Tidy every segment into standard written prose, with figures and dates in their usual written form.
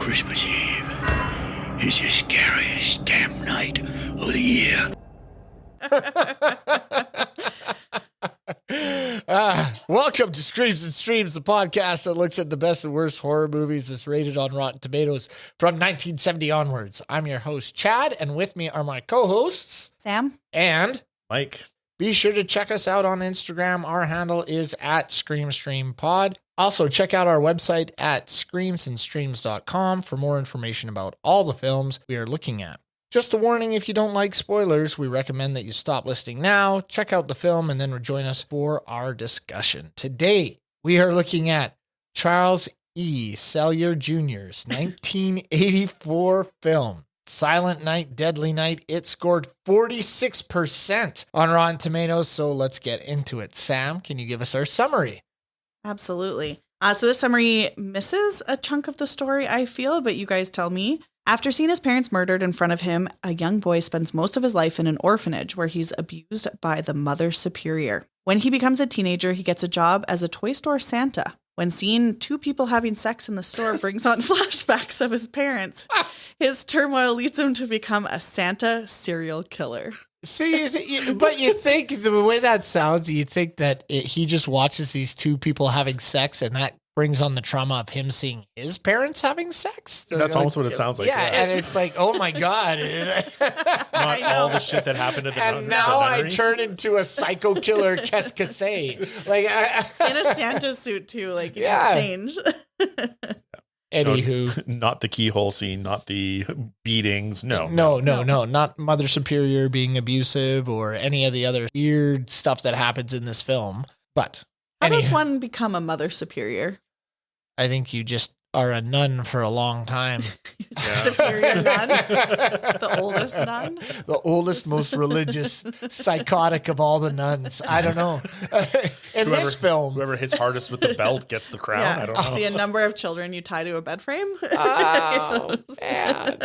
Christmas Eve is the scariest damn night of the year. Welcome to Screams and Streams, the podcast that looks at the best and worst horror movies that's rated on Rotten Tomatoes from 1970 onwards. I'm your host, Chad, and with me are my co-hosts, Sam and Mike. Be sure to check us out on Instagram. Our handle is at ScreamStreamPod. Also, check out our website at screamsandstreams.com for more information about all the films we are looking at. Just a warning, if you don't like spoilers, we recommend that you stop listening now, check out the film, and then rejoin us for our discussion. Today, we are looking at Charles E. Sellier Jr.'s 1984 film, Silent Night, Deadly Night. It scored 46% on Rotten Tomatoes, so let's get into it. Sam, can you give us our summary? Absolutely. So this summary misses a chunk of the story, I feel, but you guys tell me. After seeing his parents murdered in front of him, a young boy spends most of his life in an orphanage where he's abused by the Mother Superior. When he becomes a teenager, he gets a job as a toy store Santa. When seeing two people having sex in the store brings on flashbacks of his parents, his turmoil leads him to become a Santa serial killer. See, but you think, the way that sounds, you think that he just watches these two people having sex and that brings on the trauma of him seeing his parents having sex. That's almost what it sounds like. Yeah, and it's like, oh my God. Not all the shit that happened at the And now I turn into a psycho killer Cascade. Like, in a Santa suit too, like you can't change. Anywho. Not the keyhole scene, not the beatings. No, not Mother Superior being abusive or any of the other weird stuff that happens in this film. But how does one become a Mother Superior? I think you just are a nun for a long time. Superior nun? The oldest nun? The oldest, most religious, psychotic of all the nuns. I don't know. This film. Whoever hits hardest with the belt gets the crown. Yeah. I don't know. The number of children you tie to a bed frame? Oh, man.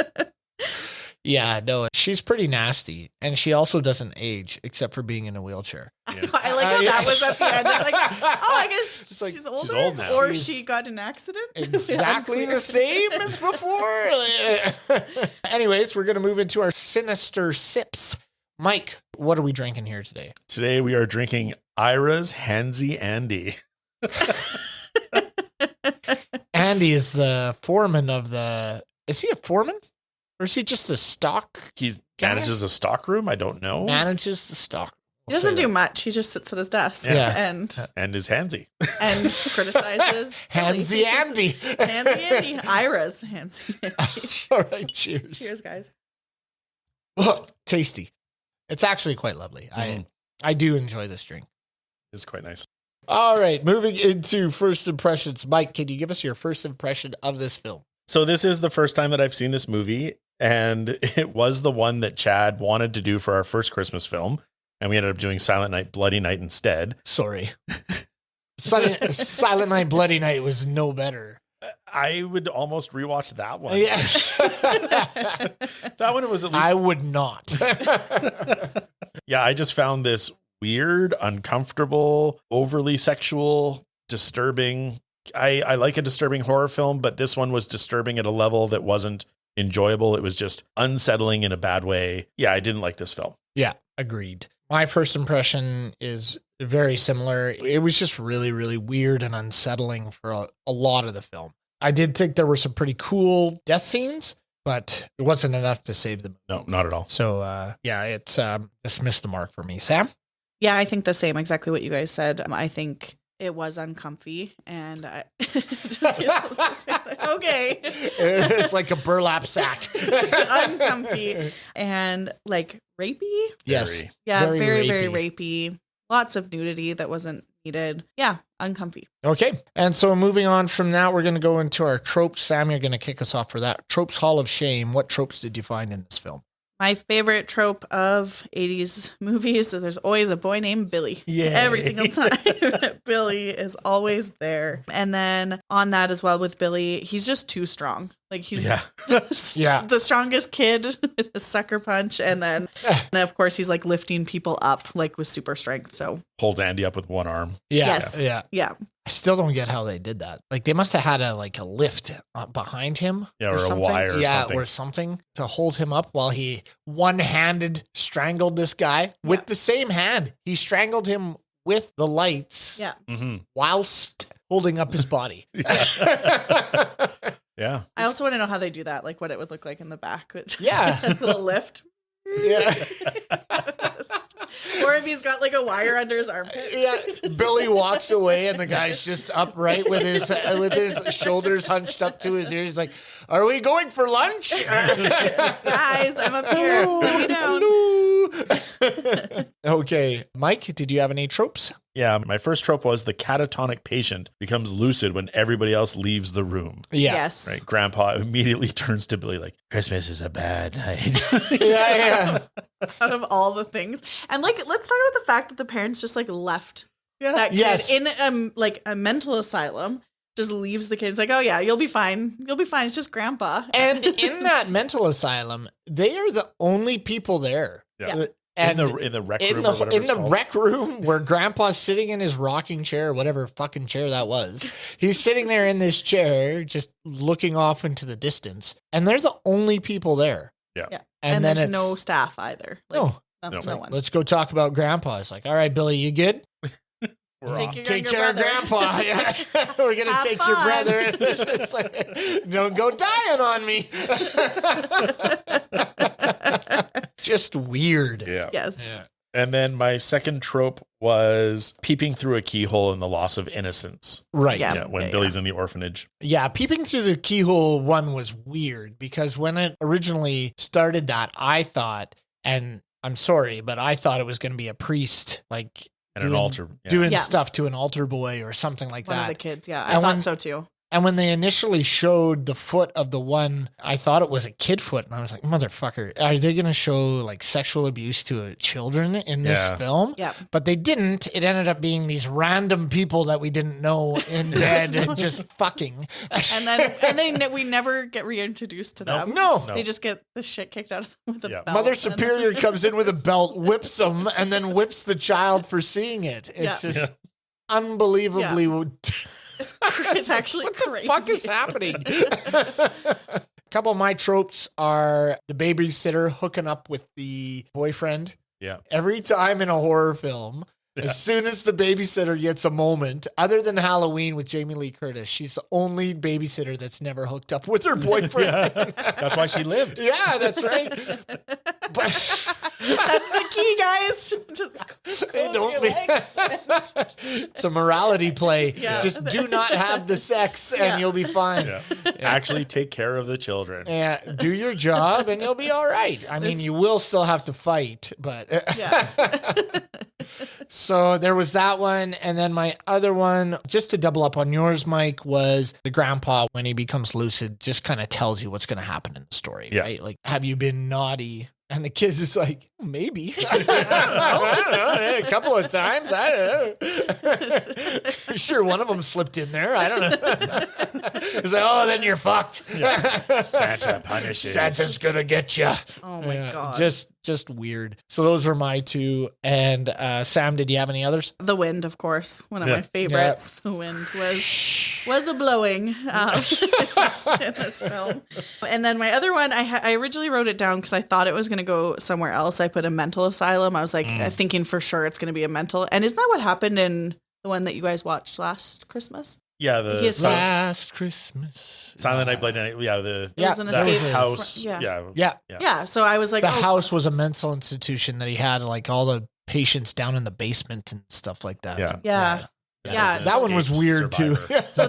Yeah, no, she's pretty nasty. And she also doesn't age, except for being in a wheelchair. Yeah. I like how that was at the end. It's like, oh, I guess she's older. She's old now. Or she got in an accident. Exactly the same as before. Anyways, we're going to move into our sinister sips. Mike, what are we drinking here today? Today we are drinking Ira's Handsy Andy. Andy is the foreman of the... Is he a foreman? Or is he just the stock? He manages a stock room? I don't know. Manages the stock. He doesn't do much. He just sits at his desk and is handsy. And criticizes. Handsy Andy. Handsy Andy. Ira's Handsy Andy. All right, cheers. Cheers, guys. Oh, tasty. It's actually quite lovely. I do enjoy this drink. It's quite nice. All right, moving into first impressions. Mike, can you give us your first impression of this film? So this is the first time that I've seen this movie, and it was the one that Chad wanted to do for our first Christmas film, and we ended up doing Silent Night, Bloody Night instead. Sorry. Silent Night, Bloody Night was no better. I would almost rewatch that one. Yeah. That one, it was at least... I would not. Yeah, I just found this weird, uncomfortable, overly sexual, disturbing... I like a disturbing horror film, but this one was disturbing at a level that wasn't enjoyable. It was just unsettling in a bad way. Yeah, I didn't like this film. Yeah, agreed. My first impression is very similar. It was just really, really weird and unsettling for a lot of the film. I did think there were some pretty cool death scenes, but it wasn't enough to save the movie. No, not at all. So, it's just missed the mark for me. Sam? Yeah, I think the same, exactly what you guys said. I think it was uncomfy, and okay. It's like a burlap sack. Uncomfy and like rapey. Yes. Yeah, very, very rapey. Lots of nudity that wasn't needed. Yeah, uncomfy. Okay. And so moving on from that, we're going to go into our tropes. Sam, you're going to kick us off for that. Tropes Hall of Shame. What tropes did you find in this film? My favorite trope of 80s movies, so there's always a boy named Billy. Yeah. Every single time. Billy is always there. And then on that as well with Billy, he's just too strong. Like he's Yeah. the strongest kid with a sucker punch. And then, of course, he's like lifting people up like with super strength. So Holds Andy up with one arm. Yeah. Yes. Yeah. yeah. I still don't get how they did that. Like they must have had a lift behind him. Yeah, or a something. wire or something. or something to hold him up while he one-handed strangled this guy with the same hand. He strangled him with the lights Yeah. Mm-hmm. whilst holding up his body. Yeah. I also want to know how they do that, like what it would look like in the back. Which Yeah. a little lift. Yeah. Or if he's got like a wire under his armpit. Yeah, Billy walks away and the guy's just upright with his shoulders hunched up to his ears. He's like, "Are we going for lunch?" Guys, I'm up here. Put me down. Okay, Mike, did you have any tropes? Yeah. My first trope was the catatonic patient becomes lucid when everybody else leaves the room. Yeah, Yes. Right. Grandpa immediately turns to Billy like, Christmas is a bad night. yeah. Out of all the things. And like, let's talk about the fact that the parents just like left that kid Yes. in like a mental asylum. Just leaves the kid. It's like, oh yeah, you'll be fine. You'll be fine. It's just grandpa. And in that mental asylum, they are the only people there. Yeah. And in the rec room. in or whatever the it's called. rec room where grandpa's sitting in his rocking chair, whatever fucking chair that was, he's sitting there in this chair just looking off into the distance, and they're the only people there. Yeah. And And then there's it's no staff either. Like, no no one. let's go talk about grandpa. It's like, all right, Billy, you good? We're Take off. your Take younger care brother. of grandpa. Yeah. We're gonna Have take your fun. brother. It's like, don't go dying on me. Just weird. Yeah. Yes. And then my second trope was peeping through a keyhole and the loss of innocence. Right. Yeah. Yeah, when Billy's in the orphanage. Yeah, peeping through the keyhole one was weird because when it originally started that, I thought, and I'm sorry, but I thought it was going to be a priest, like And an altar. Yeah. doing Yeah. stuff to an altar boy or something like One that. of the kids. Yeah. I And thought when- so too. And when they initially showed the foot of the one, I thought it was a kid foot. And I was like, motherfucker, are they going to show like sexual abuse to children in this Yeah. film? Yeah. But they didn't. It ended up being these random people that we didn't know in bed and just fucking. And then we never get reintroduced to them. No. They just get the shit kicked out of them with a Yeah. belt. Mother and- Superior comes in with a belt, whips them, and then whips the child for seeing it. It's Yeah. just unbelievably. It's actually what crazy. the fuck is happening? A couple of my tropes are the babysitter hooking up with the boyfriend. Yeah. Every time in a horror film, as soon as the babysitter gets a moment, other than Halloween with Jamie Lee Curtis, she's the only babysitter that's never hooked up with her boyfriend. That's why she lived. Yeah, that's right. But That's the key, guys. Just close don't your be- legs. it's a morality play. Yeah. Just do not have the sex and Yeah. you'll be fine. Yeah. Actually take care of the children. Yeah, do your job and you'll be all right. I mean, you will still have to fight, but Yeah. So there was that one. And then my other one, just to double up on yours, Mike, was the grandpa, when he becomes lucid, just kind of tells you what's going to happen in the story, Yeah. right? Like, have you been naughty? And the kid is like, maybe. I don't know. A couple of times. I don't know. Sure, one of them slipped in there. I don't know. He's like, oh, then you're fucked. Santa punishes. Santa's going to get you. Oh my God. Just weird. So those were my two. And Sam, did you have any others? The Wind, of course, one of Yeah. my favorites. The Wind was a blowing in this film. And then my other one, I originally wrote it down because I thought it was going to go somewhere else. I put a mental asylum. I was like thinking for sure it's going to be a mental. And isn't that what happened in the one that you guys watched last Christmas? Yeah, He the is- Last Christmas. Silent Night, Bloody Night. Yeah, the Yeah, It was an that was escape it. to house. yeah. Yeah. Yeah. So I was like, The oh, house was a mental institution that he had like all the patients down in the basement and stuff like that. Yeah. Yeah. Yeah. That one was Escaped weird survivor. too. So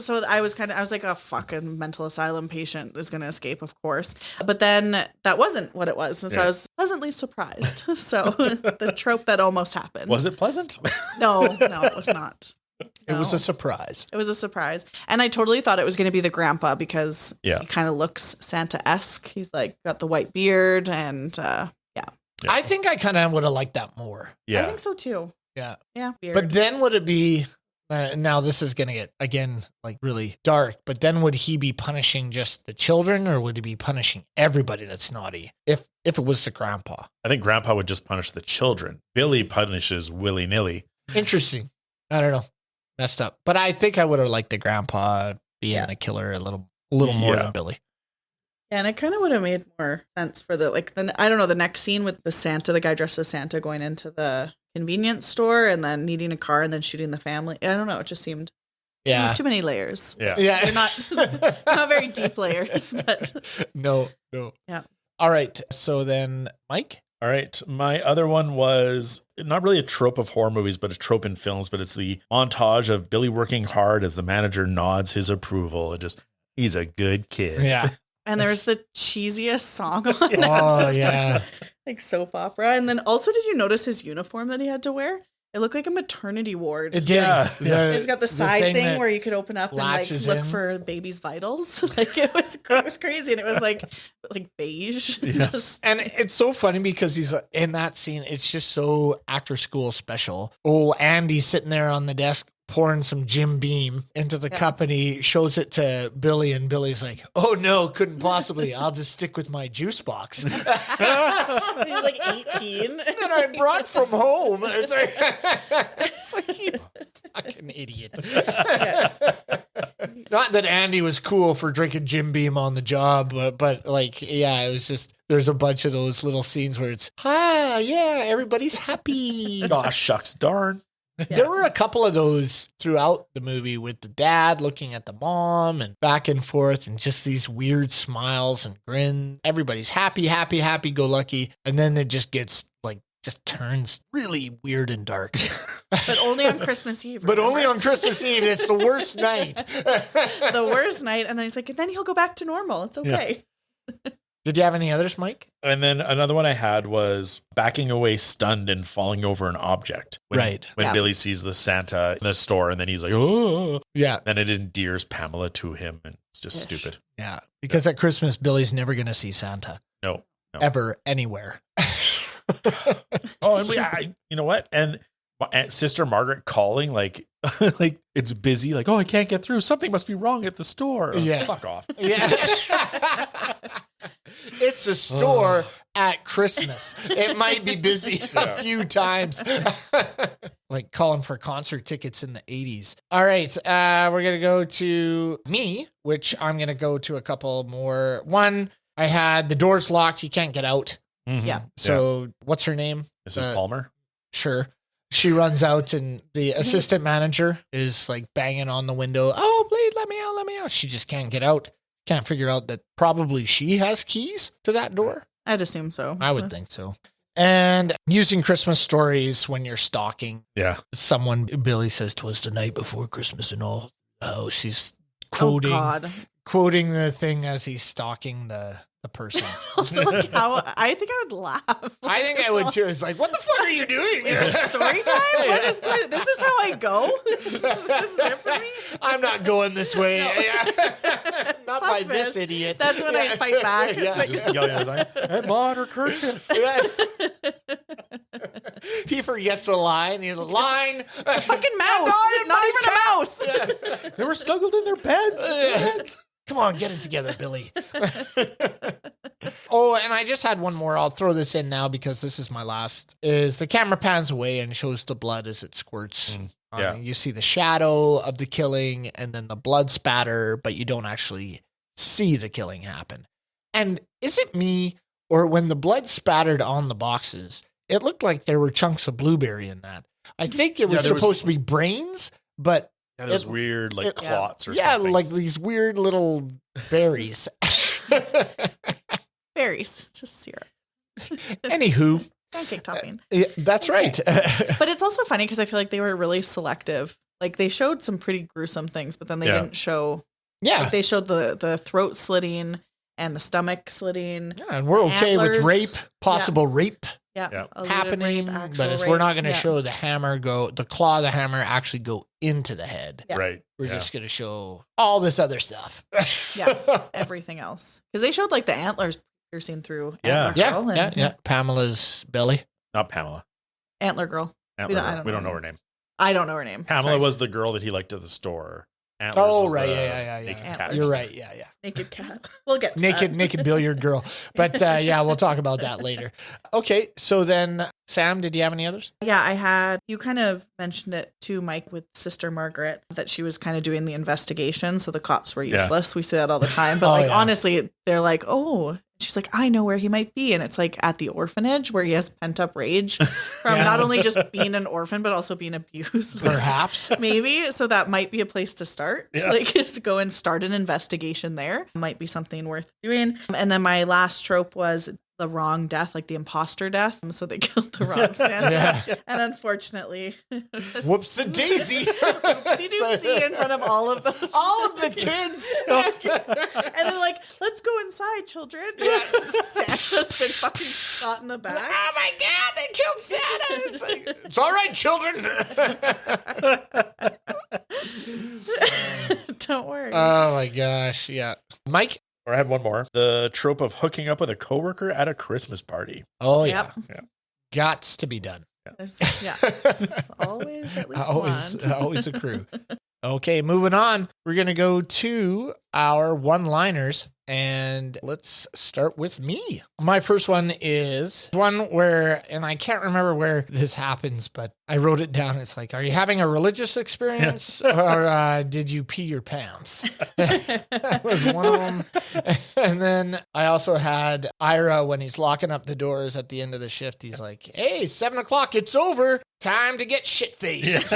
so I was like, a fucking mental asylum patient is going to escape, of course. But then that wasn't what it was. And so Yeah. I was pleasantly surprised. So the trope that almost happened. Was it pleasant? No, it was not. It was No. a surprise. It was a surprise. And I totally thought it was going to be the grandpa because Yeah. he kind of looks Santa-esque. He's like got the white beard and Yeah. I think I kind of would have liked that more. I Yeah. think so too. Yeah. Yeah. Weird. But then would it be Now this is going to get, again, like really dark, but then would he be punishing just the children or would he be punishing everybody that's naughty? If it was the grandpa. I think grandpa would just punish the children. Billy punishes willy-nilly. Interesting. I don't know. Messed up. But I think I would have liked the grandpa being the killer a little more than Billy. Yeah, and it kind of would have made more sense for the next scene with the Santa, the guy dressed as Santa going into the convenience store and then needing a car and then shooting the family. I don't know. It just seemed too many layers. Yeah. They're not very deep layers, but no. Yeah. All right. So then Mike? All right. My other one was not really a trope of horror movies, but a trope in films, but it's the montage of Billy working hard as the manager nods his approval. He's a good kid. Yeah. And there was the cheesiest song on it. Oh, yeah. Like soap opera. And then also, did you notice his uniform that he had to wear? It looked like a maternity ward. It did. Yeah. It's got the side thing where you could open up and like look in. for baby's vitals. Like it was crazy. And it was like beige. Yeah. And it's so funny because he's in that scene. It's just so after school special. Oh, Andy's sitting there on the desk pouring some Jim Beam into the cup and he shows it to Billy and Billy's like, oh no, couldn't possibly. I'll just stick with my juice box. He's like 18. That I brought from home. It's like you fucking idiot. Not that Andy was cool for drinking Jim Beam on the job, but like, yeah, it was just, there's a bunch of those little scenes where it's, everybody's happy. Aw, shucks, darn. Yeah. There were a couple of those throughout the movie with the dad looking at the mom and back and forth and just these weird smiles and grins. Everybody's happy, go lucky. And then it just gets just turns really weird and dark. But only on Christmas Eve. But only on Christmas Eve. It's the worst night. The worst night. And then he's like, and then he'll go back to normal. It's okay. Yeah. Did you have any others, Mike? And then another one I had was backing away stunned and falling over an object. When Billy sees the Santa in the store and then he's like, oh. Yeah. And it endears Pamela to him and it's just stupid. Yeah. Because at Christmas, Billy's never going to see Santa. No. Ever, anywhere. And you know what? And my Aunt Sister Margaret calling like it's busy. Like, oh, I can't get through. Something must be wrong at the store. Yeah. Fuck off. Yeah. It's a store at Christmas. It might be busy a few times. Like calling for concert tickets in the 80s. All right. We're going to go to me, which I'm going to go to a couple more. One, I had the doors locked. You can't get out. Mm-hmm. Yeah. So what's her name? Mrs. Palmer? Sure. She runs out and the assistant manager is like banging on the window. Oh, please let me out. She just can't get out. Can't figure out that probably she has keys to that door. I'd assume so. I would think so. And using Christmas stories when you're stalking. Yeah. Someone, Billy says, 'twas the night before Christmas and all. Oh, she's quoting the thing as he's stalking the person. Also, like how I think I would laugh. I think I would too. It's like, what the fuck are you doing? Is it story time? What is good? This is how I go? This is it for me? I'm not going this way. No. Yeah. Not by this idiot. That's when I fight back. Yeah. It's like, Just yelling at his eye, hey, Maud, her kerchief. He forgets a line. He's like, line. a fucking mouse. Not even a mouse. Yeah. They were snuggled in their beds. Come on, get it together, Billy. Oh, and I just had one more. I'll throw this in now because this is my last. Is the camera pans away and shows the blood as it squirts. Yeah. You see the shadow of the killing and then the blood spatter, but you don't actually see the killing happen. And is it me or when the blood spattered on the boxes, it looked like there were chunks of blueberry in that. I think it was supposed to be brains, but those weird clots or something. Yeah, like these weird little berries. berries, just syrup. Anywho. Pancake topping. That's right. But it's also funny because I feel like they were really selective. Like they showed some pretty gruesome things, but then they didn't show. Yeah. Like they showed the throat slitting and the stomach slitting. Yeah, and we're okay with rape, possible rape. Yeah. Happening, rape, but we're not going to show the claw of the hammer actually go into the head. Yeah. Right. We're just going to show all this other stuff. Everything else. Because they showed like the antlers piercing through. Yeah. Antler Girl Yeah. Pamela's belly. Not Pamela. Antler Girl. We don't know her name. I don't know her name. Pamela Sorry. was the girl that he liked at the store. Antlers Oh, was right. the Yeah. naked Antlers. cat. You're right. Yeah. Naked cat. We'll get to Naked billiard girl. But yeah, we'll talk about that later. Okay. So then, Sam, did you have any others? Yeah, you kind of mentioned it to Mike with Sister Margaret, that she was kind of doing the investigation. So the cops were useless. We say that all the time. But honestly, they're like, oh, she's like, I know where he might be. And it's like at the orphanage where he has pent up rage from not only just being an orphan, but also being abused. Perhaps. Maybe. So that might be a place to start. Yeah. Like, just to go and start an investigation there. Might be something worth doing. And then my last trope was the wrong death, like the imposter death. So they killed the wrong Santa. Yeah. And unfortunately, Whoops-a-daisy. oopsie-doopsie in front of all of those. All of the kids. And they're like, let's go inside, children. Yeah. Santa's been fucking shot in the back. Oh my God, they killed Santa. It's like, it's all right, children. Don't worry. Oh my gosh. Yeah. Mike? Or I had one more. The trope of hooking up with a coworker at a Christmas party. Oh, yeah. Yep. Gots to be done. There's always at least one. Always a crew. Okay, moving on. We're going to go to our one-liners, and let's start with me. My first one is one where, and I can't remember where this happens, but I wrote it down. It's like, are you having a religious experience or did you pee your pants? That was one of them. And then I also had Ira when he's locking up the doors at the end of the shift. He's like, hey, 7:00, it's over. Time to get shit-faced.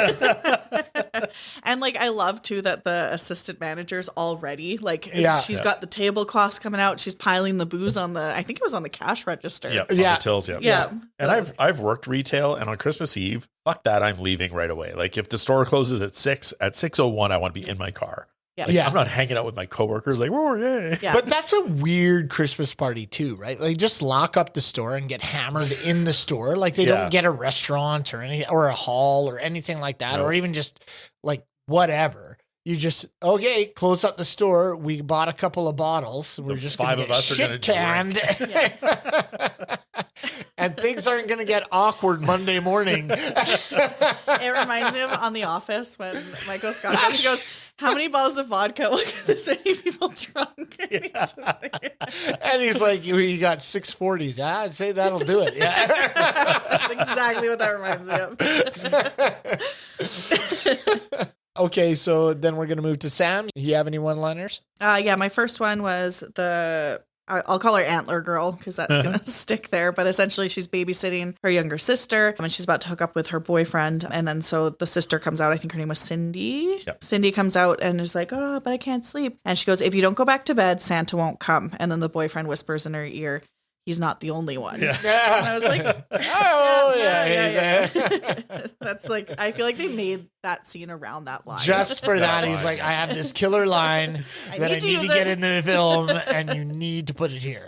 And like, I love too that the assistant manager's all ready. Like, she's got the tablecloths coming out. She's piling the booze on the, I think it was on the cash register. Yep, on the tills, Yeah. And I've worked retail, and on Christmas Eve, fuck that, I'm leaving right away. Like, if the store closes at 6:01, I want to be in my car. Yeah. Like, I'm not hanging out with my coworkers like, oh, yeah. Yeah. But that's a weird Christmas party too, right? Like, just lock up the store and get hammered in the store. Like, they don't get a restaurant or any, or a hall or anything like that, or even just like whatever. You just, okay, close up the store. We bought a couple of bottles. We're just five gonna of us are shit gonna canned. And things aren't going to get awkward Monday morning. It reminds me of On The Office when Michael Scott goes, he goes, how many bottles of vodka will get this many people drunk? And he's like, you got 640s. I'd say that'll do it. Yeah. That's exactly what that reminds me of. Okay, so then we're going to move to Sam. You have any one-liners? Yeah, my first one was I'll call her Antler Girl because that's going to stick there. But essentially, she's babysitting her younger sister and she's about to hook up with her boyfriend. And then so the sister comes out. I think her name was Cindy. Yep. Cindy comes out and is like, oh, but I can't sleep. And she goes, if you don't go back to bed, Santa won't come. And then the boyfriend whispers in her ear, he's not the only one. Yeah. And I was like, yeah. That's like, I feel like they made that scene around that line. Just for that, he's like, I have this killer line that I need to get into the film, and you need to put it here.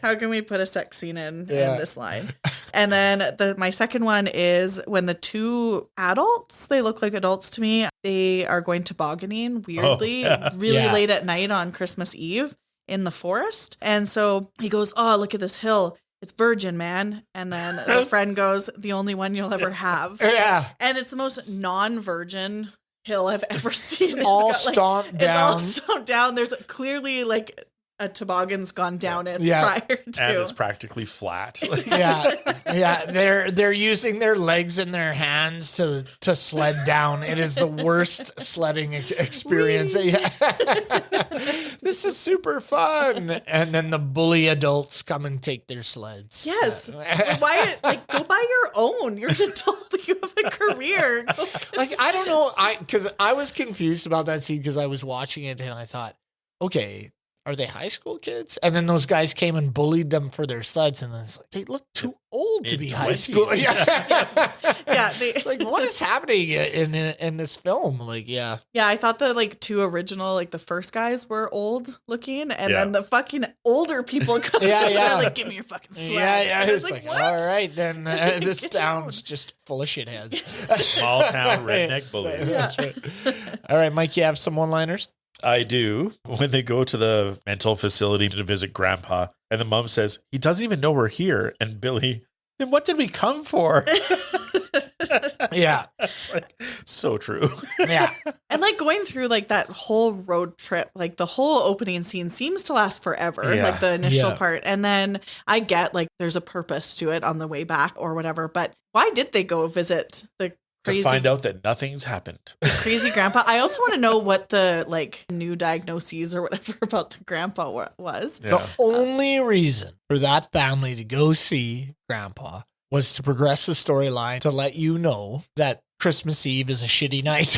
How can we put a sex scene in this line? And then my second one is when the two adults, they look like adults to me, they are going tobogganing weirdly, really late at night on Christmas Eve in the forest. And so he goes, oh, look at this hill. It's virgin, man. And then the friend goes, the only one you'll ever have. Yeah. And it's the most non-virgin hill I've ever seen. It's all stomped down. It's all stomped down. There's clearly like a toboggan's gone down it prior to. And it's practically flat. They're using their legs and their hands to sled down. It is the worst sledding experience. This is super fun. And then the bully adults come and take their sleds. Yes. Why? Like, go buy your own. You're an adult. You have a career. Like, I don't know. Because I was confused about that scene because I was watching it and I thought, okay, are they high school kids? And then those guys came and bullied them for their sleds, and it's like, they look too old to be high school. It's like, what is happening in this film? Like, yeah, I thought the like two original, like the first guys were old looking, and then the fucking older people come. Like, give me your fucking sled. It's like, what? All right, then this town's just full of shitheads. Small town redneck bullies. That's right. All right, Mike, you have some one-liners? I do. When they go to the mental facility to visit Grandpa, and the mom says, he doesn't even know we're here. And Billy, then what did we come for? Yeah. It's like so true. Yeah. And like going through like that whole road trip, like the whole opening scene seems to last forever, Yeah. like the initial Yeah. part. And then I get like there's a purpose to it on the way back or whatever. But why did they go visit the To crazy find out that nothing's happened. crazy grandpa? I also want to know what the like new diagnoses or whatever about the grandpa was. Yeah. The only reason for that family to go see Grandpa was to progress the storyline to let you know that Christmas Eve is a shitty night.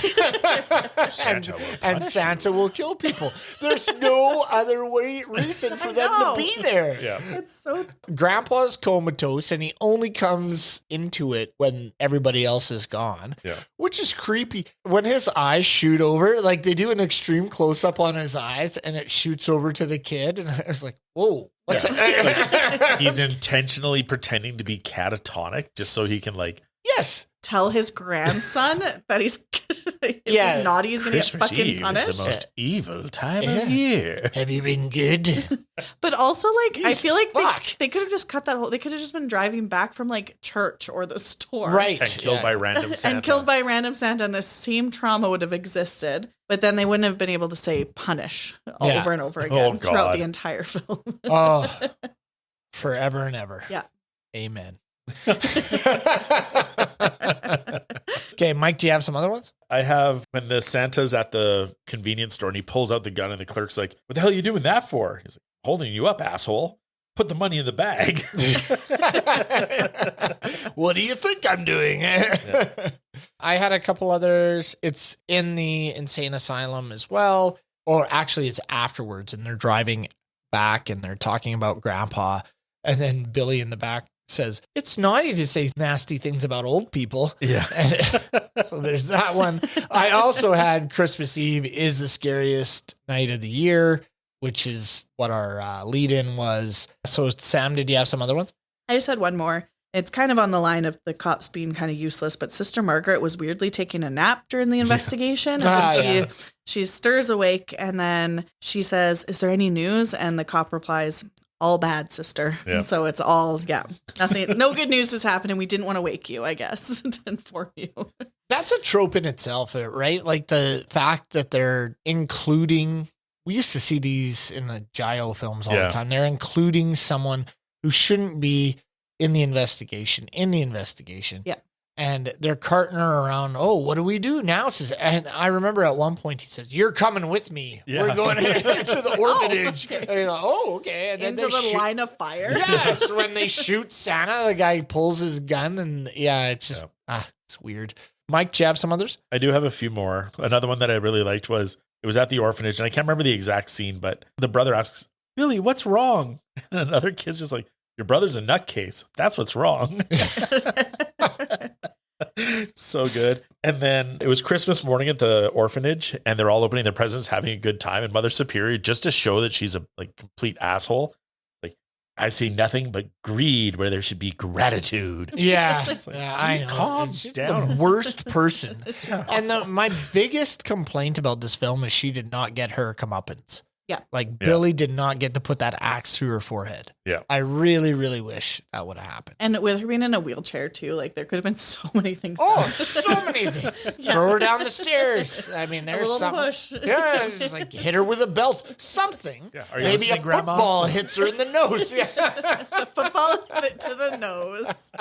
Santa will and punish Santa will kill people. There's no other reason for them to know. be there. Yeah. It's so Grandpa's comatose and he only comes into it when everybody else is gone, Yeah. which is creepy. When his eyes shoot over, like they do an extreme close up on his eyes and it shoots over to the kid. And I was like, whoa, what's that? Like, he's intentionally pretending to be catatonic just so he can like Yes. tell his grandson that he's if Yeah. he's naughty, he's gonna get Christmas fucking Eve punished. is the most evil time Yeah. of year. Have you been good? But also, like, I Jesus feel like fuck. they could have just cut that whole. They could have just been driving back from like church or the store, Right. And killed Yeah. by random Santa. and killed by random Santa, and the same trauma would have existed. But then they wouldn't have been able to say punish Yeah. over and over Oh, again throughout God. the entire film. Oh, forever and ever. Yeah. Amen. Okay, Mike, do you have some other ones? I have when the Santa's at the convenience store and he pulls out the gun and the clerk's like, "What the hell are you doing that for?" He's like, "Holding you up, asshole. Put the money in the bag." What do you think I'm doing? I had a couple others. It's in the insane asylum as well. Or actually, it's afterwards, and they're driving back and they're talking about Grandpa. And then Billy in the back says, "It's naughty to say nasty things about old people." Yeah. And so there's that one. I also had Christmas Eve is the scariest night of the year, which is what our lead-in was. So Sam, did you have some other ones? I just had one more. It's kind of on the line of the cops being kind of useless, but Sister Margaret was weirdly taking a nap during the investigation. And then she stirs awake and then she says, "Is there any news?" And the cop replies, "All bad, sister." Yeah. So it's all, nothing, no good news has happened and we didn't want to wake you, I guess, to inform you. That's a trope in itself, right? Like the fact that they're including, we used to see these in the Gio films all Yeah. the time. They're including someone who shouldn't be in the investigation. Yeah. And they're carting her around. "Oh, what do we do now?" And I remember at one point he says, "You're coming with me. Yeah. We're going to the orphanage." okay. And you're like, "Oh, okay." And then Into they the shoot- line of fire. Yes, when they shoot Santa, the guy pulls his gun, and it's just it's weird. Mike, do you have some others? I do have a few more. Another one that I really liked was it was at the orphanage, and I can't remember the exact scene, but the brother asks, "Billy, what's wrong?" And another kid's just like, "Your brother's a nutcase. That's what's wrong." So good. And then it was Christmas morning at the orphanage, and they're all opening their presents, having a good time. And Mother Superior, just to show that she's a like complete asshole, like, "I see nothing but greed where there should be gratitude." Yeah, like, I know. calm She's down. the worst person. It's just And my biggest complaint about this film is she did not get her comeuppance. Yeah. Like Billy did not get to put that axe through her forehead. Yeah. I really, really wish that would have happened. And with her being in a wheelchair too, like there could have been so many things. Oh, done. so many things. Yeah. Throw her down the stairs. I mean, A there's little something. push. Yeah, just like hit her with a belt. Something. Yeah. Are you Maybe a listening, Grandma? football hits her in the nose. Yeah. The football hit to the nose.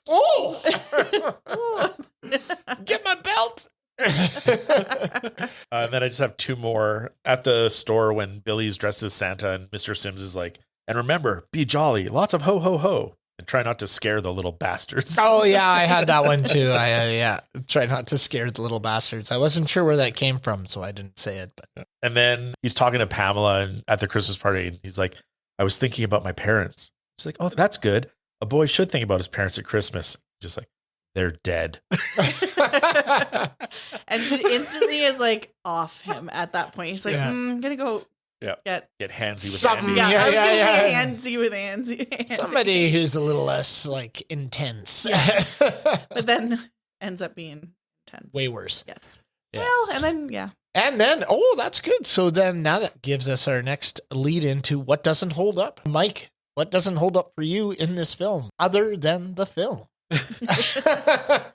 Oh! Get my belt. And then I just have two more at the store when Billy's dressed as Santa and Mr. Sims is like, "And remember, be jolly, lots of ho, ho, ho, and try not to scare the little bastards." Oh yeah, I had that one too. I try not to scare the little bastards. I wasn't sure where that came from, so I didn't say it. But And then he's talking to Pamela and at the Christmas party, and he's like, "I was thinking about my parents." She's like, "Oh, that's good. A boy should think about his parents at Christmas." Just like, "They're dead." And she instantly is like off him at that point. She's like, Yeah. I'm gonna go Yeah. get Get handsy with Something. Andy. I was gonna say yeah. handsy with Andy. somebody who's a little less like intense. But then ends up being intense. Way worse. Yes. Yeah. Well, and then And then, oh, that's good. So then now that gives us our next lead into what doesn't hold up. Mike, what doesn't hold up for you in this film other than the film?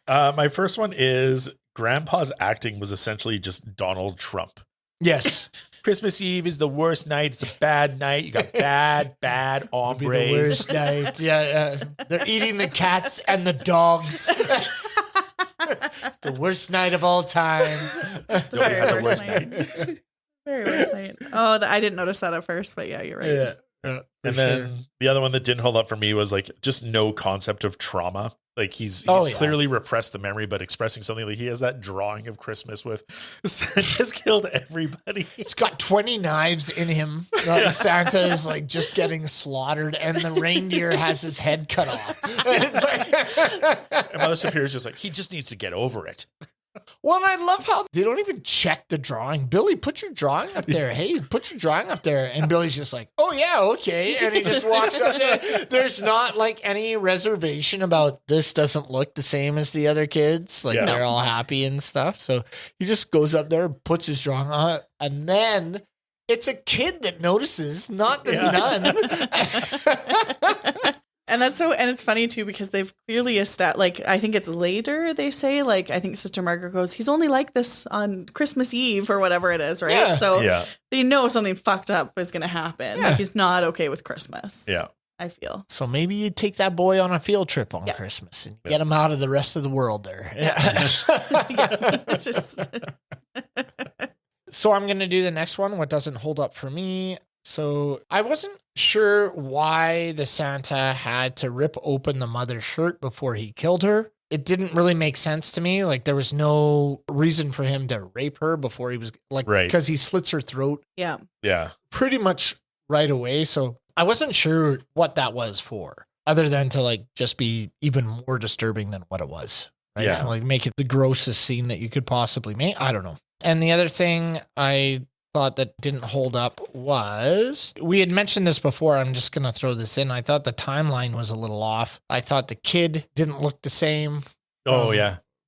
My first one is Grandpa's acting was essentially just Donald Trump. Yes. Christmas Eve is the worst night. It's a bad night. You got bad It'll be the hombres. worst night. Yeah. They're eating the cats and the dogs. The worst night of all time. Nobody had the worst night. Very worst night. Oh, I didn't notice that at first, but yeah, you're right. Yeah. And then the other one that didn't hold up for me was like just no concept of trauma. Like he's clearly repressed the memory, but expressing something like he has that drawing of Christmas with Santa's killed everybody. He's got 20 knives in him. Like Santa is like just getting slaughtered, and the reindeer has his head cut off. It's like And Mother Superior's just like, he just needs to get over it. well, and I love how they don't even check the drawing. Billy, put your drawing up there. Hey, put your drawing up there. And Billy's just like, oh, yeah, okay. And he just walks up there. There's not like any reservation about this doesn't look the same as the other kids. Like they're all happy and stuff. So he just goes up there, puts his drawing on, and then it's a kid that notices, not the nun. And that's and it's funny too, because they've clearly established, like, I think it's later they say, like, I think Sister Margaret goes, he's only like this on Christmas Eve or whatever it is, right? Yeah. So they know something fucked up is going to happen. Yeah. Like, he's not okay with Christmas. Yeah. I feel. So maybe you take that boy on a field trip on Christmas and get him out of the rest of the world there. Yeah. It's just... So I'm going to do the next one, what doesn't hold up for me. So I wasn't sure why the Santa had to rip open the mother's shirt before he killed her. It didn't really make sense to me. Like there was no reason for him to rape her before he was like, because he slits her throat. Yeah. Yeah. Pretty much right away. So I wasn't sure what that was for, other than to like just be even more disturbing than what it was. Right? Yeah. So, like make it the grossest scene that you could possibly make. I don't know. And the other thing I thought that didn't hold up was, we had mentioned this before, I'm just going to throw this in. I thought the timeline was a little off. I thought the kid didn't look the same.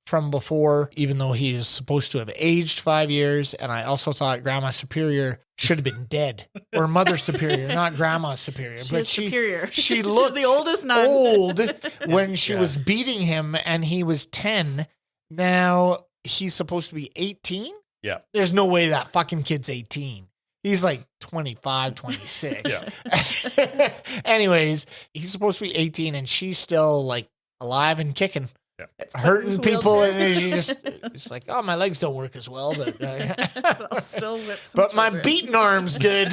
From before, even though he's supposed to have aged 5 years. And I also thought Grandma Superior should have been dead, or Mother Superior, not Grandma Superior. Superior. She looked the oldest nun. old when she was beating him, and he was 10. Now he's supposed to be 18. Yeah. There's no way that fucking kid's 18. He's like 25, 26. Anyways, he's supposed to be 18 and she's still like alive and kicking. Yeah. Hurting people, and she's like, oh, my legs don't work as well, but I'll still whip some but my children. beating arm's good.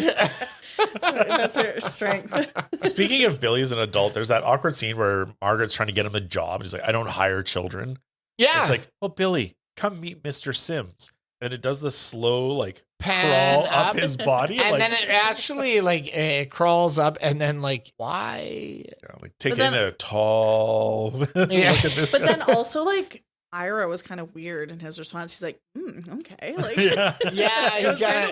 That's her strength. Speaking of Billy as an adult, there's that awkward scene where Margaret's trying to get him a job. He's like, I don't hire children. Yeah. It's like, well, Billy, come meet Mr. Sims. And it does the slow, like, Pan crawl up his body. And like, then it actually, like, it crawls up, and then, like, why? Take in a tall look at this. But then also, like, Ira was kind of weird in his response. He's like, okay. Like,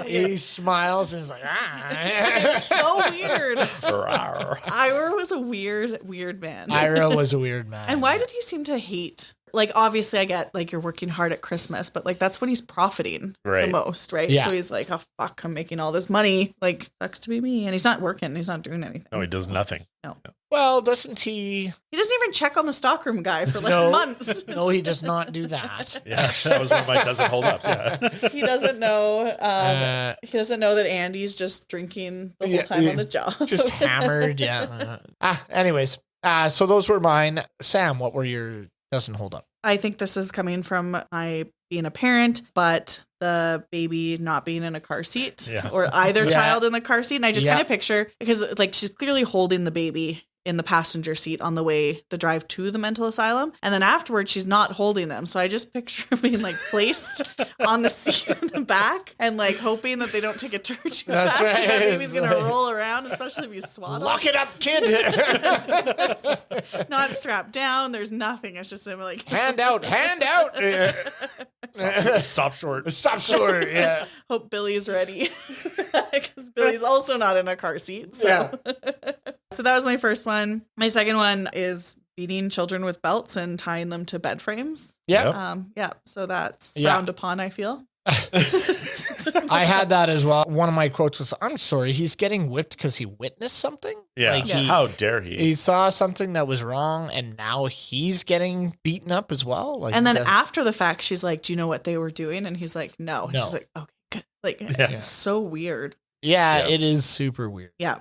he smiles and is like, It's so weird. Ira was a weird man. Ira was a weird man. And why did he seem to hate? Like, obviously, I get, like, you're working hard at Christmas, but, like, that's when he's profiting the most, right? Yeah. So he's like, oh, fuck, I'm making all this money. Like, sucks to be me. And he's not working. He's not doing anything. No, he does nothing. No. Well, doesn't he? He doesn't even check on the stockroom guy for, like, months. No, he does not do that. Yeah, that was one of my doesn't hold ups, yeah. He doesn't know. He doesn't know that Andy's just drinking the whole time on the job. Just hammered, anyways, so those were mine. Sam, what were your doesn't hold up? I think this is coming from my being a parent, but the baby not being in a car seat or either child in the car seat. And I just kind of picture, because like she's clearly holding the baby in the passenger seat on the way, the drive to the mental asylum. And then afterwards, she's not holding them. So I just picture her being like placed on the seat in the back and like hoping that they don't take a turn too fast. Right. That baby's going to roll around, especially if he's swaddled. Lock it up, kid. Not strapped down. There's nothing. It's just him like hand out. Stop short. Yeah. Hope Billy's ready, because Billy's also not in a car seat. So. So that was my first one. My second one is beating children with belts and tying them to bed frames. Yeah. So that's frowned upon, I feel. I had that as well. One of my quotes was, I'm sorry, he's getting whipped because he witnessed something? Yeah. Like, How dare he? he saw something that was wrong, and now he's getting beaten up as well. Like, And then after the fact, she's like, "Do you know what they were doing?" And he's like, "No." And she's like, "Okay, good." Like, it's so weird. yeah, it is super weird. Yeah.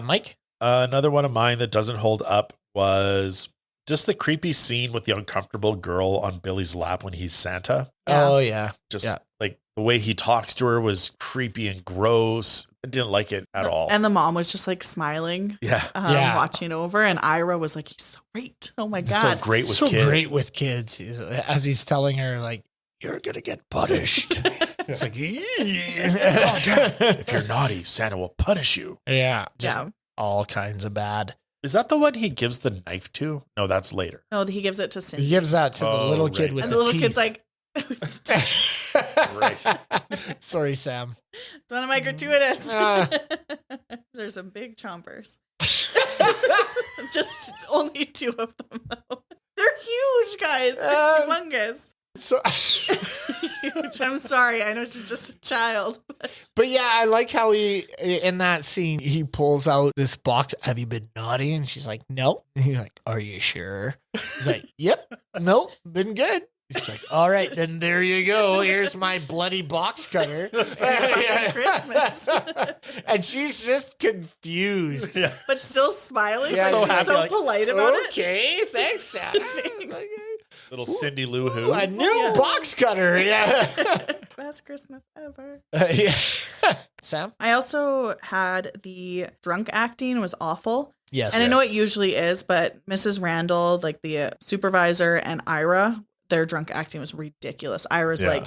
Mike? Another one of mine that doesn't hold up was just the creepy scene with the uncomfortable girl on Billy's lap when he's Santa. Oh, yeah. Just like the way he talks to her was creepy and gross. I didn't like it at all. And the mom was just like smiling, watching over. And Ira was like, "He's so great. Oh my God. So great with kids. Great with kids. As he's telling her, like, you're going to get punished. It's like, if you're naughty, Santa will punish you. Yeah. Just all kinds of bad. Is that the one he gives the knife to? No, that's later. No, he gives it to Cindy. He gives that to the little kid with and the the little teeth. kid's like, Right. Sorry, Sam. "It's one of my gratuitous." There's some big chompers. Just only 2 of them, though. They're huge, guys. They're humongous. So, Huge. I'm sorry. I know she's just a child. but yeah, I like how he, in that scene, he pulls out this box. "Have you been naughty?" And she's like, "No." And he's like, "Are you sure?" He's like, "Yep. Nope. Been good." He's like, "All right, then there you go. Here's my bloody box cutter." Christmas. And she's just confused. Yeah. But still smiling. Yeah, Like, so she's happy, so like, polite about it. Okay, thanks, Santa. Little Cindy Lou Who. A new box cutter. Yeah. Best Christmas ever. Yeah. Sam? I also had the drunk acting was awful. Yes. And I know it usually is, but Mrs. Randall, like the supervisor, and Ira, their drunk acting was ridiculous. Ira's like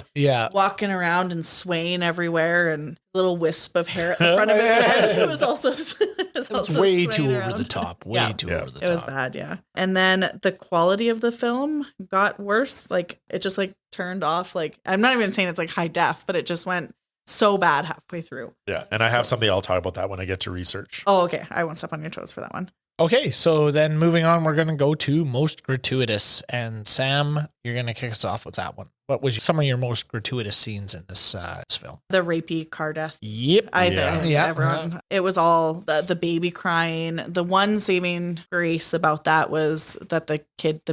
walking around and swaying everywhere, and little wisp of hair at the front of his head. It was also, It's way too over the top. Way too over the top. It was bad, yeah. And then the quality of the film got worse. Like, it just like turned off. Like, I'm not even saying it's like high def, but it just went so bad halfway through. Yeah. And I have something, I'll talk about that when I get to research. Oh, okay. I won't step on your toes for that one. Okay, so then moving on, we're going to go to most gratuitous. And Sam, you're going to kick us off with that one. What was some of your most gratuitous scenes in this film? The rapey car death. Yep. I think everyone. It was all the baby crying. The one saving grace about that was that the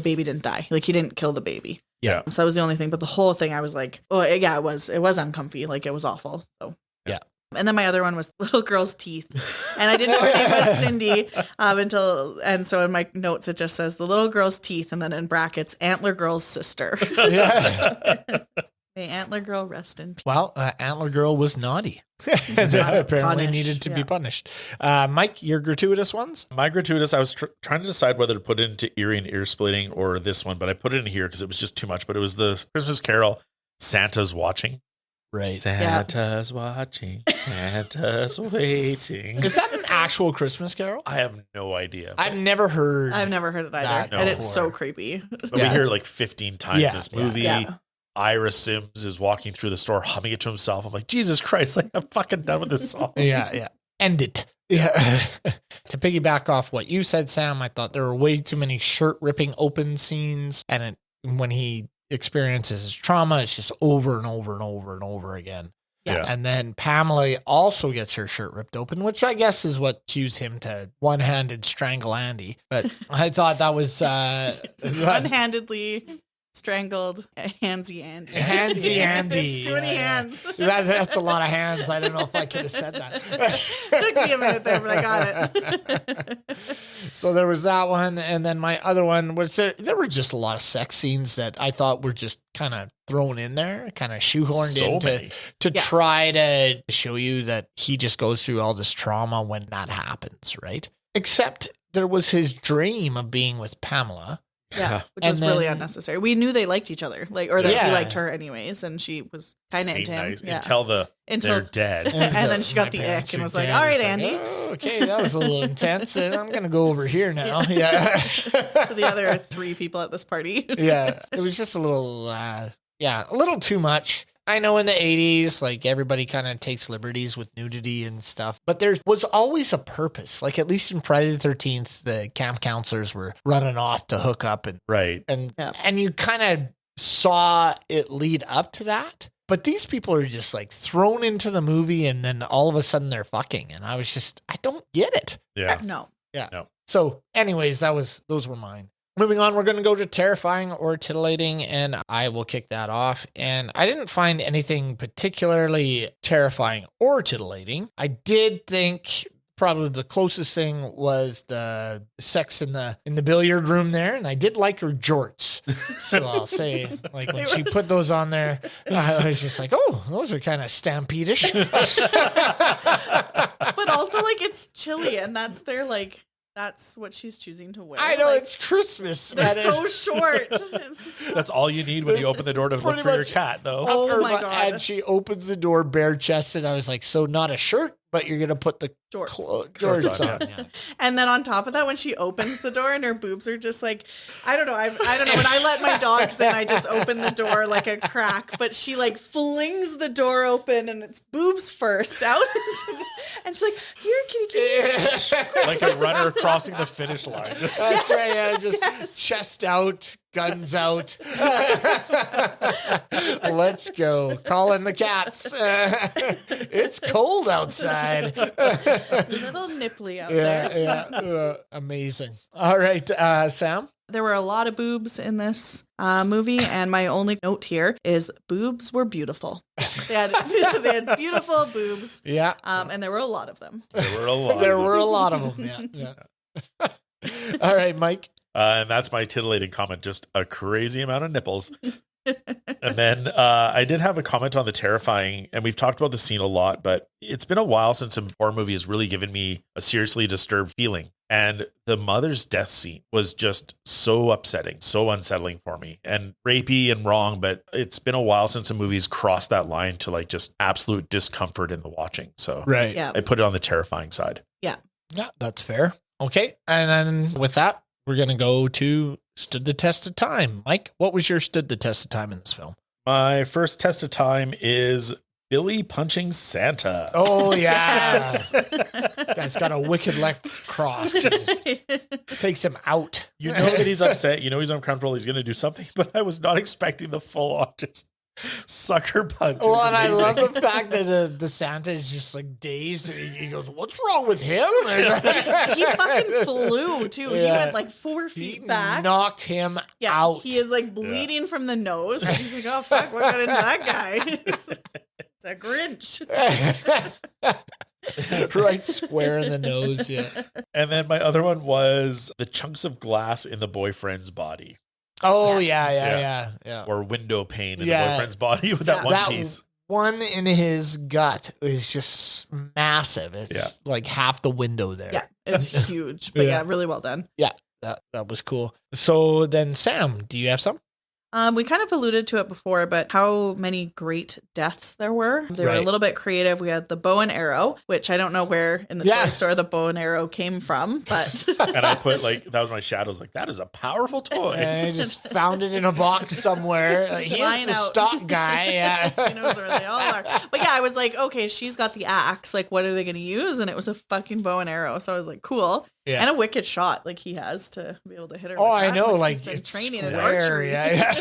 baby didn't die. Like, he didn't kill the baby. Yeah. So that was the only thing. But the whole thing, I was like, oh yeah, it was uncomfy. Like, it was awful. So yeah. And then my other one was little girl's teeth, and I didn't know her name was Cindy and so in my notes it just says the little girl's teeth, and then in brackets, Antler Girl's sister. May Antler Girl rest in peace. Well, Antler Girl was naughty. Apparently punished, needed to be punished. Mike, your gratuitous ones? My gratuitous, I was trying to decide whether to put it into eerie and ear splitting or this one, but I put it in here because it was just too much. But it was the Christmas Carol, Santa's Watching. Right. Santa's watching. Santa's waiting. Is that an actual Christmas Carol? I have no idea. I've never heard it either. And it's so creepy. But we hear it like 15 times in this movie. Yeah. Ira Sims is walking through the store humming it to himself. I'm like, Jesus Christ, like, I'm fucking done with this song. Yeah. End it. Yeah. To piggyback off what you said, Sam, I thought there were way too many shirt ripping open scenes. And when he experiences his trauma, it's just over and over and over and over again. Yeah. And then Pamela also gets her shirt ripped open, which I guess is what cues him to one-handed strangle Andy. But I thought that was One-handedly strangled Handsy Andy. Handsy Andy. It's too many hands. That's a lot of hands. I don't know if I could have said that. Took me a minute there, but I got it. So there was that one. And then my other one was there were just a lot of sex scenes that I thought were just kind of thrown in there, kind of shoehorned to try to show you that he just goes through all this trauma when that happens, right? Except there was his dream of being with Pamela. Yeah, which was really unnecessary. We knew they liked each other, or that he liked her anyways, and she was kind of into him. Nice. Until they're dead. And then she got the ick and was like, all right, Andy. Okay, that was a little intense. I'm going to go over here now. Yeah. So the other 3 people at this party. Yeah, it was just a little, a little too much. I know in the 80s, like everybody kind of takes liberties with nudity and stuff, but there was always a purpose. Like at least in Friday the 13th, the camp counselors were running off to hook up and you kind of saw it lead up to that. But these people are just like thrown into the movie and then all of a sudden they're fucking. And I was just, I don't get it. Yeah. No. Yeah. No. So anyways, those were mine. Moving on, we're going to go to terrifying or titillating, and I will kick that off. And I didn't find anything particularly terrifying or titillating. I did think probably the closest thing was the sex in the billiard room there, and I did like her jorts. So I'll say, like, when she put those on there, I was just like, oh, those are kind of stampede-ish. But also, like, it's chilly, and that's their, like, that's what she's choosing to wear. I know, like, it's Christmas. They're so short. That's all you need when you open the door to look for your cat, though. Oh my God. And she opens the door bare chested. I was like, so not a shirt, but you're going to put the jorts on. Yeah. And then on top of that, when she opens the door and her boobs are just like, I don't know. I don't know. When I let my dogs in, I just open the door like a crack, but she like flings the door open and it's boobs first out. And she's like, here, kitty. Like a runner crossing the finish line. That's right. Yeah, just chest out, guns out. Let's go. Calling the cats. It's cold outside. Little nipply out there. Yeah. Amazing. All right, Sam. There were a lot of boobs in this movie, and my only note here is boobs were beautiful. They had beautiful boobs. Yeah. And there were a lot of them. There were a lot. There were a lot of them. Yeah. All right, Mike. And that's my titillating comment. Just a crazy amount of nipples. And then I did have a comment on the terrifying, and we've talked about the scene a lot, but it's been a while since a horror movie has really given me a seriously disturbed feeling. And the mother's death scene was just so upsetting, so unsettling for me, and rapey and wrong, but it's been a while since a movie's crossed that line to like just absolute discomfort in the watching. So right. Yeah. I put it on the terrifying side. Yeah. Yeah, that's fair. Okay. And then with that, we're going to go to stood the test of time. Mike, what was your stood the test of time in this film? My first test of time is Billy punching Santa. Oh, yeah. Yes. Guy's got a wicked left cross. He just takes him out. You know that he's upset. You know he's uncomfortable. He's going to do something, but I was not expecting the full on just sucker punch. Well, and I love the fact that the Santa is just like dazed. And he goes, "What's wrong with him?" He fucking flew too. He went like 4 feet back. Knocked him Yeah, out. he is like bleeding from the nose. And he's like, "Oh fuck, what got into that guy?" It's a Grinch. Right square in the nose. Yeah. And then my other one was the chunks of glass in the boyfriend's body. Oh, Yes. yeah. Or window pane in Yeah. the boyfriend's body with that one That piece. one in his gut is just massive. It's like half the window there. Yeah, it's huge. But Yeah. yeah, really well done. That was cool. So then, Sam, do you have some? We kind of alluded to it before, but how many great deaths there were. They were a Right. little bit creative. We had the bow and arrow, which I don't know where in the toy store the bow and arrow came from, but And I put like, that was my shadows. Like, that is a powerful toy. And I just found it in a box somewhere. Like, he's lying the out. stock guy. Yeah. He knows where they all are. But yeah, I was like, okay, she's got the axe. Like, what are they going to use? And it was a fucking bow and arrow. So I was like, cool. Yeah. And a wicked shot like he has to be able to hit her. Oh, with I that. know. He's Like, been it's training in square, archery. yeah.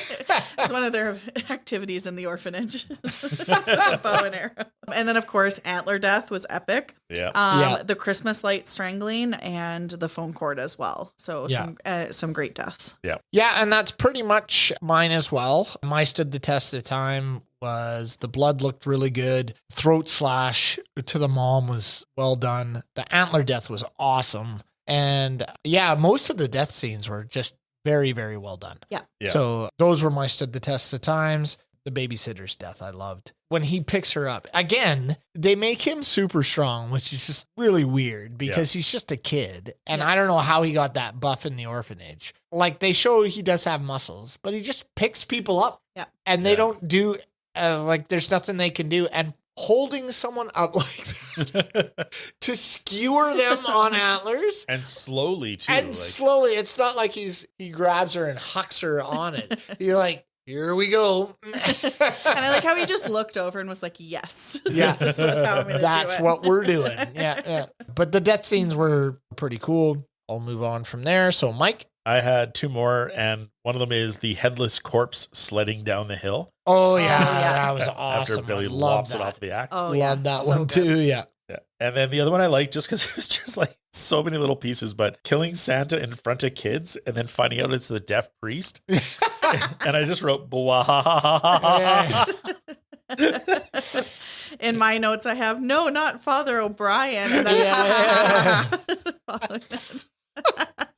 It's one of their activities in the orphanage. The bow and arrow. And then, of course, antler death was epic. Yeah. The Christmas light strangling and the phone cord as well. So some great deaths. Yeah, and that's pretty much mine as well. My stood the test of time was the blood looked really good. Throat slash to the mom was well done. The antler death was awesome. And yeah, most of the death scenes were just very, very well done. Yeah. So those were my stood the test of times. The babysitter's death, I loved. When he picks her up, again, they make him super strong, which is just really weird because he's just a kid. And I don't know how he got that buff in the orphanage. Like, they show he does have muscles, but he just picks people up. Yeah. And they don't do, like, there's nothing they can do. And holding someone up like that to skewer them on antlers. And slowly, too. And slowly. It's not like he grabs her and hucks her on it. You're like, here we go. And I like how he just looked over and was like, yes. Yeah. This is how I'm gonna That's do it. what we're doing. Yeah. But the death scenes were pretty cool. I'll move on from there. So, Mike? I had two more, and one of them is the headless corpse sledding down the hill. Oh, yeah. yeah. That was awesome. After Billy I love lops that. it off the axe. Oh, Love yeah. that So one good. too. Yeah. And then the other one I like just because it was just like so many little pieces, but killing Santa in front of kids and then finding out it's the deaf priest. And I just wrote, blah. In my notes, I have, no, not Father O'Brien. And then,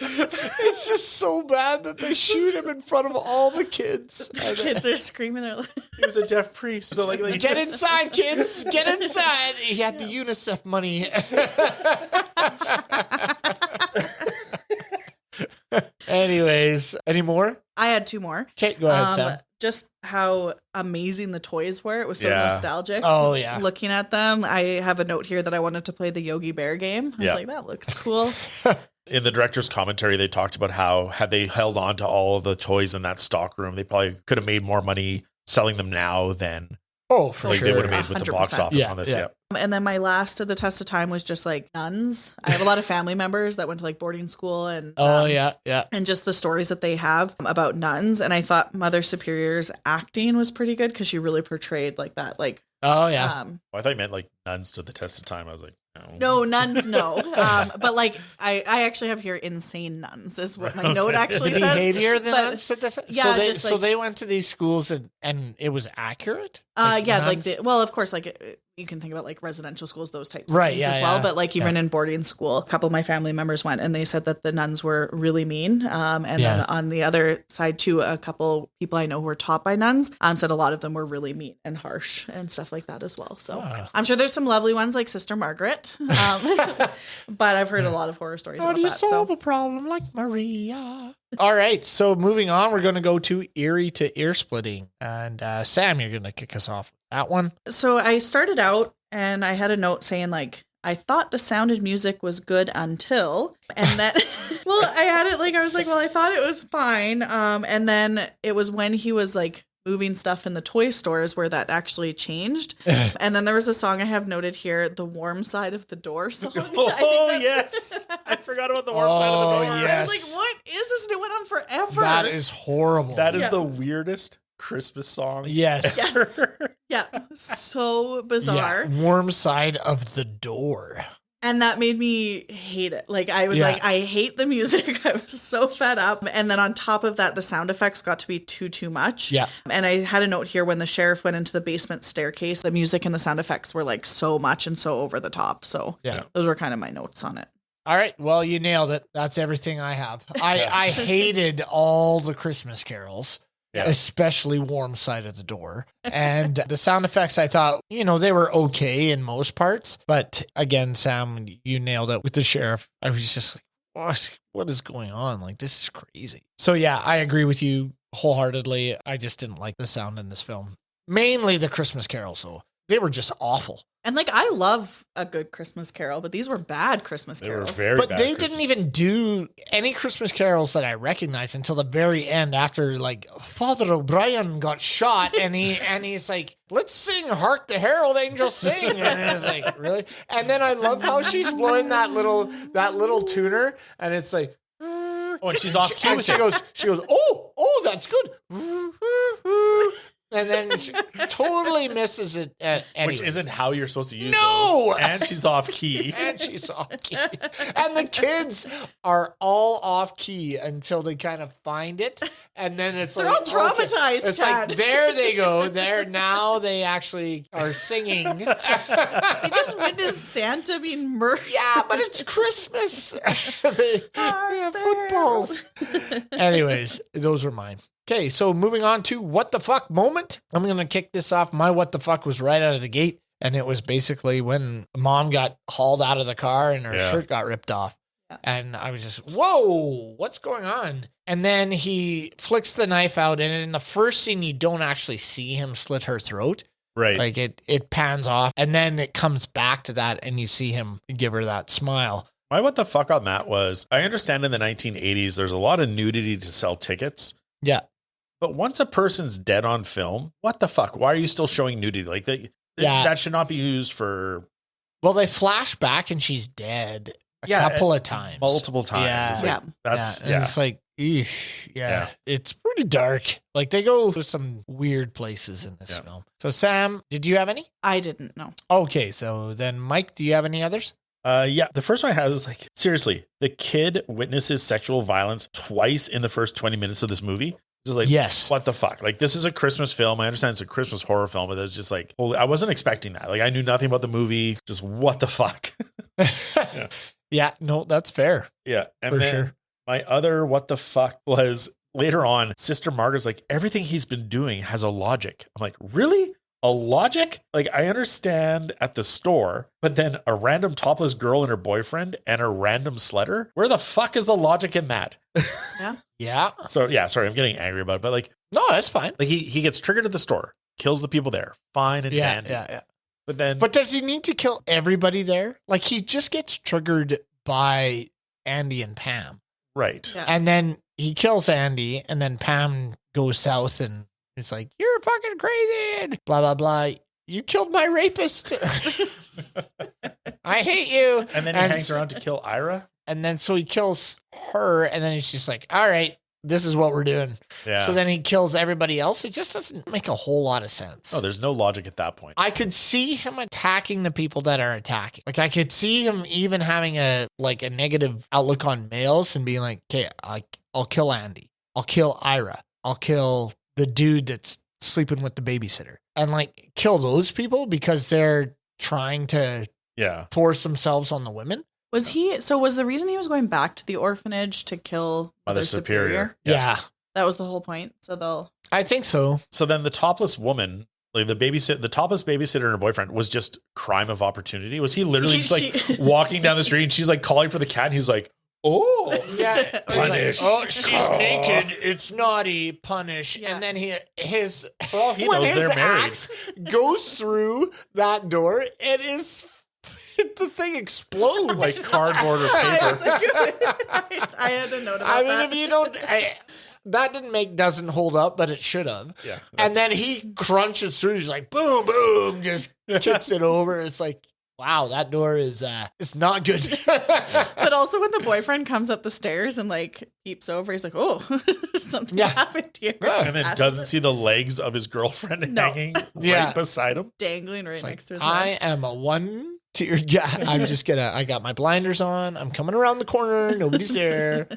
It's just so bad that they shoot him in front of all the kids. the kids are screaming. He was a deaf priest. So like Get inside, kids. Get inside. He had the UNICEF money. Anyways, any more? I had two more. Okay, go ahead, Sam. Just how amazing the toys were. It was so Yeah. nostalgic. Oh, yeah. Looking at them, I have a note here that I wanted to play the Yogi Bear game. I was Yeah. like, that looks cool. In the director's commentary, they talked about how had they held on to all of the toys in that stock room, they probably could have made more money selling them now than Oh, for like sure. they would have made with the box 100%. office Yeah, on this. yeah. Yeah. And then my last of the test of time was just like nuns. I have a lot of family members that went to like boarding school and Oh, yeah, yeah. and just the stories that they have about nuns. And I thought Mother Superior's acting was pretty good because she really portrayed like that. Like, Oh, yeah. Well, I thought you meant like nuns stood the test of time. I was like, no, nuns, no. But like, I actually have here insane nuns is what my note actually says. Behavior than But- that. yeah, so just so like- they went to these schools and it was accurate. Yeah, like nuns? well, of course, like you can think about like residential schools, those types of Right, things yeah, as well. yeah. But like even in boarding school, a couple of my family members went and they said that the nuns were really mean. And Yeah. then on the other side too, a couple people I know who were taught by nuns said a lot of them were really mean and harsh and stuff like that as well. So Ah. I'm sure there's some lovely ones like Sister Margaret, but I've heard a lot of horror stories How about do you that. solve So a problem like Maria? All right, so moving on, we're going to go to eerie to ear splitting, and Sam, you're going to kick us off with that one. So I started out and I had a note saying like, I thought the sounded music was good until, and then, well, I had it like, I was like, well, I thought it was fine. And then it was when he was like moving stuff in the toy stores where that actually changed. And then there was a song I have noted here, the Warm Side of the Door song. I think oh that's- yes, I forgot about the warm side of the door. Oh, yes. I was like, what is this? And it went on forever. That is horrible. That is Yeah. the weirdest Christmas song. Yes. Yes. Yeah. So bizarre. Yeah, warm side of the door. And that made me hate it. Like, I was Yeah. like, I hate the music. I was so fed up. And then on top of that, the sound effects got to be too much. Yeah. And I had a note here when the sheriff went into the basement staircase, the music and the sound effects were like so much and so over the top. So Yeah. those were kind of my notes on it. All right. Well, you nailed it. That's everything I have. I hated all the Christmas carols. Yeah. Especially warm side of the door. And the sound effects, I thought, they were okay in most parts. But again, Sam, you nailed it with the sheriff. I was just like, what is going on? Like, this is crazy. So yeah, I agree with you wholeheartedly. I just didn't like the sound in this film. Mainly the Christmas carols, though. They were just awful. And like, I love a good Christmas carol, but these were bad Christmas They were carols. very But bad they Christmas. didn't even do any Christmas carols that I recognized until the very end after like Father O'Brien got shot and he's like, let's sing Hark the Herald Angels Sing. And it's like, really? And then I love how she's blowing that little tuner and it's like, Oh, and she's off key and with she it. goes, oh, that's good. And then she totally misses it. Which Anyways. isn't how you're supposed to use No! those. And she's off key. And she's off key. And the kids are all off key until they kind of find it. And then it's They're like all traumatized, It's Chad. like there they go. There now they actually are singing. They just witnessed Santa being murdered. Yeah, but it's Christmas. they have footballs. Anyways, those are mine. Okay, so moving on to what the fuck moment. I'm going to kick this off. My what the fuck was right out of the gate. And it was basically when mom got hauled out of the car and her shirt got ripped off. Yeah. And I was just, whoa, what's going on? And then he flicks the knife out. And in the first scene, you don't actually see him slit her throat. Right. Like it pans off. And then it comes back to that. And you see him give her that smile. My what the fuck on that was, I understand in the 1980s, there's a lot of nudity to sell tickets. Yeah. But once a person's dead on film, what the fuck? Why are you still showing nudity? Like that should not be used for Well, they flash back and she's dead a couple of times. multiple times. Yeah. It's like, Yeah. that's And it's like, Eesh, yeah, Yeah. it's pretty dark. Like they go to some weird places in this Yeah. film. So Sam, did you have any? I didn't know. Okay, so then Mike, do you have any others? Yeah, the first one I had was like, seriously, the kid witnesses sexual violence twice in the first 20 minutes of this movie. Just like, Yes. what the fuck? Like, this is a Christmas film. I understand it's a Christmas horror film, but it's just like, holy, I wasn't expecting that. Like, I knew nothing about the movie. Just what the fuck? Yeah, no, that's fair. Yeah. And For then sure. my other what the fuck was later on, Sister Margaret's like, everything he's been doing has a logic. I'm like, really? A logic? Like, I understand at the store, but then a random topless girl and her boyfriend and a random sledder? Where the fuck is the logic in that? Yeah. So, yeah, sorry, I'm getting angry about it, but like, No, that's fine. like he gets triggered at the store, kills the people there. Fine and Yeah, dandy. yeah. But then, But does he need to kill everybody there? Like he just gets triggered by Andy and Pam. right. Yeah. And then he kills Andy, and then Pam goes south and it's like, you're fucking crazy. And blah, blah, blah. You killed my rapist. I hate you. And then he hangs around to kill Ira. And then so he kills her, and then he's just like, all right, this is what we're doing. Yeah. So then he kills everybody else. It just doesn't make a whole lot of sense. Oh, there's no logic at that point. I could see him attacking the people that are attacking. Like I could see him even having a negative outlook on males and being like, okay, I'll kill Andy. I'll kill Ira. I'll kill the dude that's sleeping with the babysitter. And like kill those people because they're trying to Yeah. force themselves on the women. Was the reason he was going back to the orphanage to kill Mother Mother Superior. Superior? Yeah. That was the whole point. So I think so. So then the topless woman, like the topless babysitter and her boyfriend was just crime of opportunity. Was he literally just like walking down the street and she's like calling for the cat and he's like, oh, Yeah. Punish. Oh, she's naked. It's naughty. Punish. Yeah. And then he when knows his they're married. axe goes through that door, the thing explodes. Like cardboard or I, paper. was like, I had a note about I mean, that. if you don't, that doesn't hold up, but it should have. Yeah. And then he crunches through. He's like, boom, boom, just kicks it over. It's like, wow, that door is it's not good. But also when the boyfriend comes up the stairs and like peeps over, he's like, oh, something happened here. Yeah. And then Passes doesn't it. see the legs of his girlfriend No. hanging Yeah. right beside him. Dangling right It's like, next to his I head. am a one tier. Yeah, I got my blinders on. I'm coming around the corner. Nobody's there.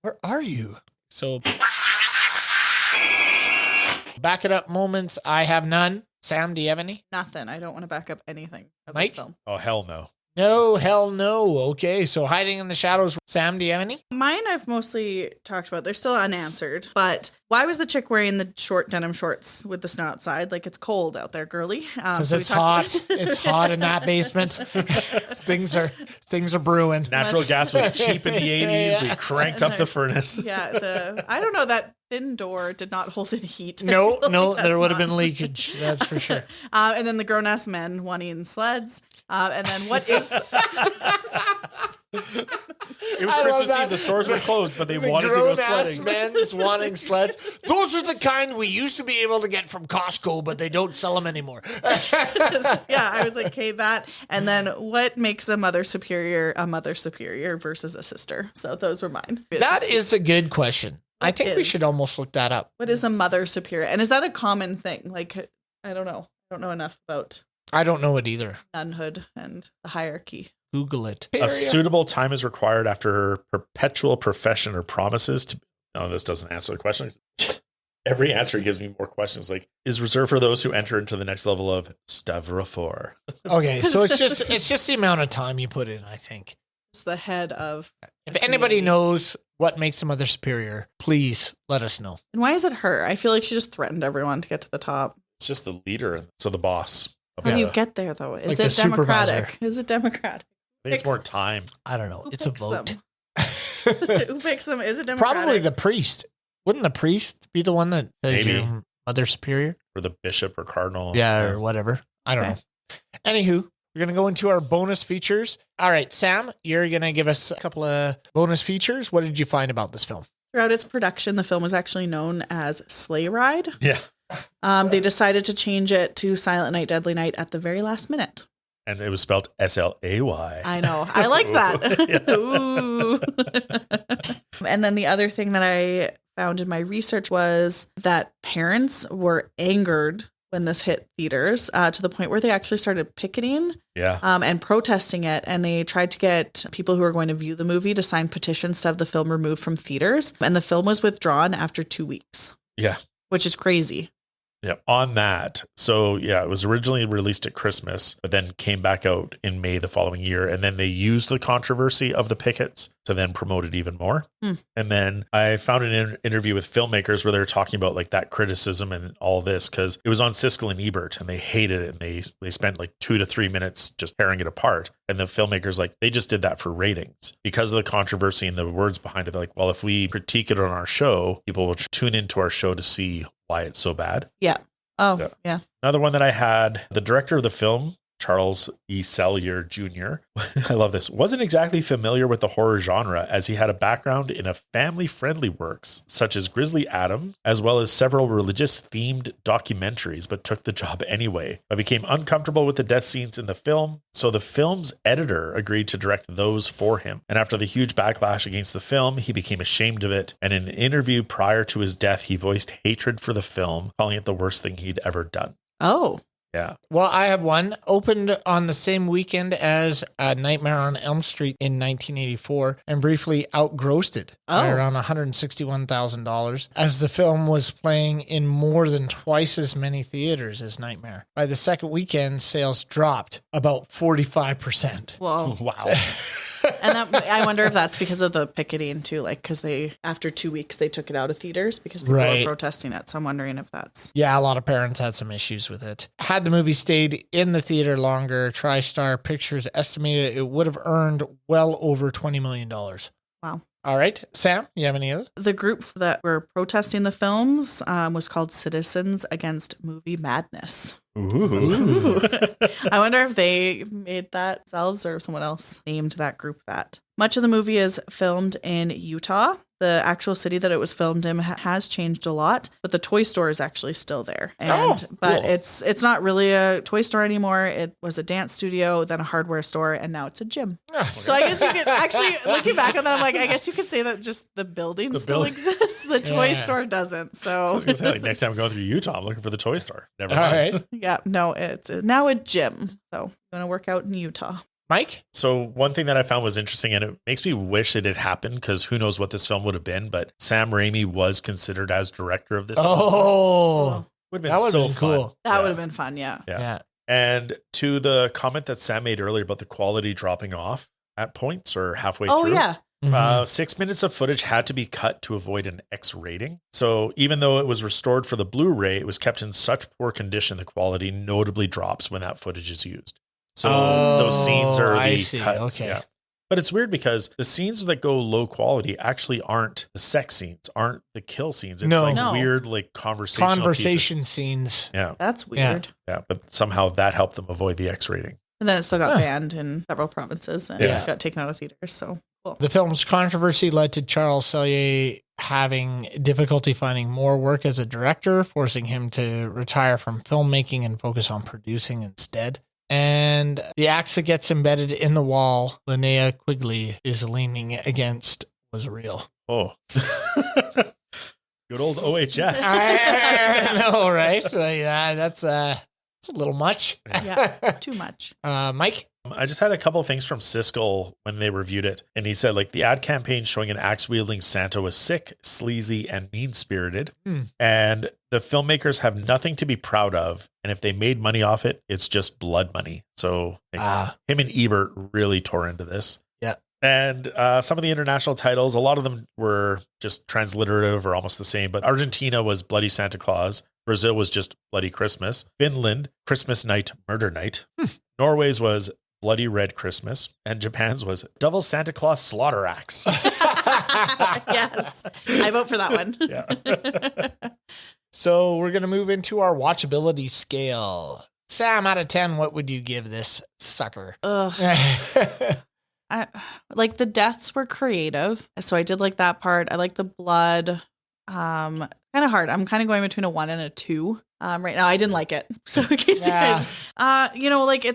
Where are you? So, back it up moments. I have none. Sam, do you have any? Nothing. I don't want to back up anything of Mike? this film. Oh, hell no. No, hell no. Okay, so hiding in the shadows. Sam, do you have any? Mine I've mostly talked about. They're still unanswered. But why was the chick wearing the short denim shorts with the snow outside? Like it's cold out there, girly. Because So we it's talked- hot. It's hot in that basement. things are brewing. Natural gas was cheap in the 80s. We Yeah. cranked up the furnace. Yeah, I don't know, that thin door did not hold in heat. I No, feel no, like there that's would have been not- leakage. That's for sure. And then the grown ass men wanting sleds. And then what is It was I love Christmas that. Eve. The stores were closed, but they The wanted to go grown-ass sledding. men's wanting sleds. Those are the kind we used to be able to get from Costco, but they don't sell them anymore. yeah, I was like, okay, that. And then what makes a mother superior versus a sister? So those were mine. That is a good question. I think we is. should almost look that up. What is a mother superior? And is that a common thing? Like, I don't know. I don't know enough about I don't know it either. nunhood and the hierarchy. Google it. A suitable time is required after her perpetual profession or promises to. No, this doesn't answer the question. Every answer gives me more questions. Like, is reserved for those who enter into the next level of stavrofor. Okay, so it's just the amount of time you put in, I think. It's the head of. If anybody knows what makes a mother superior, please let us know. And why is it her? I feel like she just threatened everyone to get to the top. It's just the leader, so the boss. How do you get there, though? Is Like it the democratic? supervisor. Is it democratic? I think it's more time. I don't know. Who It's a picks vote. them? Who picks them? Is it democratic? Probably the priest. Wouldn't the priest be the one that says Maybe. you're mother superior? Or the bishop or cardinal. Yeah, or whatever. I don't Okay. know. Anywho, we're going to go into our bonus features. All right, Sam, you're going to give us a couple of bonus features. What did you find about this film? Throughout its production, the film was actually known as Sleigh Ride. Yeah. They decided to change it to Silent Night, Deadly Night at the very last minute. And it was spelled SLAY. I know. I like that. Yeah. Ooh. And then the other thing that I found in my research was that parents were angered when this hit theaters to the point where they actually started picketing and protesting it. And they tried to get people who were going to view the movie to sign petitions to have the film removed from theaters. And the film was withdrawn after 2 weeks. Yeah. Which is crazy. Yeah, on that. So yeah, it was originally released at Christmas, but then came back out in May the following year. And then they used the controversy of the pickets to then promote it even more. And then I found an interview with filmmakers where they were talking about like that criticism and all this, because it was on Siskel and Ebert and they hated it. And they spent like 2 to 3 minutes just tearing it apart. And the filmmakers, like, they just did that for ratings because of the controversy and the words behind it. They're like, well, if we critique it on our show, people will tune into our show to see why it's so bad. Yeah. Oh, yeah. Another one that I had, the director of the film, Charles E. Sellier Jr., I love this, wasn't exactly familiar with the horror genre as he had a background in a family-friendly works such as Grizzly Adams, as well as several religious-themed documentaries, but took the job anyway. I became uncomfortable with the death scenes in the film, so the film's editor agreed to direct those for him. And after the huge backlash against the film, he became ashamed of it, and in an interview prior to his death, he voiced hatred for the film, calling it the worst thing he'd ever done. Oh. Yeah. Well, I have one opened on the same weekend as Nightmare on Elm Street in 1984 and briefly outgrossed it by around $161,000 as the film was playing in more than twice as many theaters as Nightmare. By the second weekend, sales dropped about 45%. Whoa. Wow. And that, I wonder if that's because of the picketing too, like because they after 2 weeks they took it out of theaters because people were protesting it. So I'm wondering if that's a lot of parents had some issues with it. Had the movie stayed in the theater longer, TriStar Pictures estimated it would have earned well over $20 million. Wow. All right, Sam, you have any other? The group that were protesting the films was called Citizens Against Movie Madness. Ooh. I wonder if they made that themselves or if someone else named that group that. Much of the movie is filmed in Utah. The actual city that it was filmed in has changed a lot, but the toy store is actually still there. But it's not really a toy store anymore. It was a dance studio, then a hardware store, and now it's a gym. So I guess you could actually, looking back on that, I'm like, I guess you could say that just the building still exists. The toy store doesn't. So I was gonna say, like, next time I'm going through Utah, I'm looking for the toy store. Never mind. All right. Yeah, no, it's now a gym. So I'm going to work out in Utah. Mike? So one thing that I found was interesting, and it makes me wish it had happened because who knows what this film would have been, but Sam Raimi was considered as director of this. Oh, would have been so cool. fun. That would have been fun, yeah. And to the comment that Sam made earlier about the quality dropping off at points or halfway through. Oh, yeah. 6 minutes of footage had to be cut to avoid an X rating. So even though it was restored for the Blu-ray, it was kept in such poor condition, the quality notably drops when that footage is used. So those scenes are the cuts. Okay. Yeah. But it's weird because the scenes that go low quality actually aren't the sex scenes, aren't the kill scenes. It's weird, like conversation scenes. Yeah. That's weird. Yeah. But somehow that helped them avoid the X rating. And then it still got banned in several provinces and it got taken out of theaters. So cool. The film's controversy led to Charles Sellier having difficulty finding more work as a director, forcing him to retire from filmmaking and focus on producing instead. And the axe that gets embedded in the wall Linnea Quigley is leaning against was real. Oh. Good old OHS. I know, right? So, yeah, that's a little much. Yeah, too much. Mike? I just had a couple of things from Siskel when they reviewed it. And he said, like, the ad campaign showing an axe-wielding Santa was sick, sleazy, and mean-spirited. And the filmmakers have nothing to be proud of. And if they made money off it, it's just blood money. So him and Ebert really tore into this. Yeah. And some of the international titles, a lot of them were just transliterative or almost the same. But Argentina was Bloody Santa Claus. Brazil was just Bloody Christmas. Finland, Christmas Night, Murder Night. Norway's was Bloody Red Christmas, and Japan's was Devil Santa Claus Slaughter Axe. Yes, I vote for that one. Yeah. So we're going to move into our watchability scale. Sam, out of 10, what would you give this sucker? Like the deaths were creative, so I did like that part. I like the blood. Kind of hard. I'm kind of going between a 1 and a 2. Right now, I didn't like it. So in case you guys, like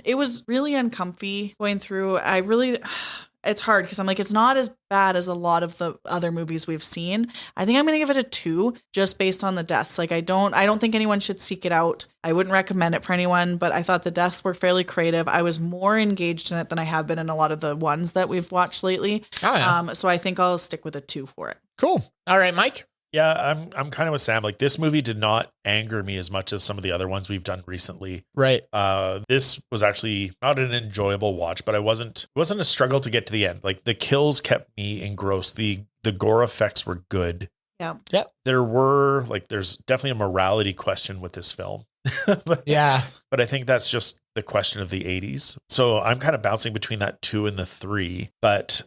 it was really uncomfy going through. it's hard because I'm like, it's not as bad as a lot of the other movies we've seen. I think I'm going to give it a 2 just based on the deaths. Like I don't think anyone should seek it out. I wouldn't recommend it for anyone, but I thought the deaths were fairly creative. I was more engaged in it than I have been in a lot of the ones that we've watched lately. Oh, yeah. So I think I'll stick with a 2 for it. Cool. All right, Mike. Yeah, I'm kind of with Sam. Like this movie did not anger me as much as some of the other ones we've done recently. Right. This was actually not an enjoyable watch, but it wasn't a struggle to get to the end. Like the kills kept me engrossed. The gore effects were good. Yeah. Yep. There's definitely a morality question with this film. But I think that's just the question of the 80s. So I'm kind of bouncing between that 2 and the 3, but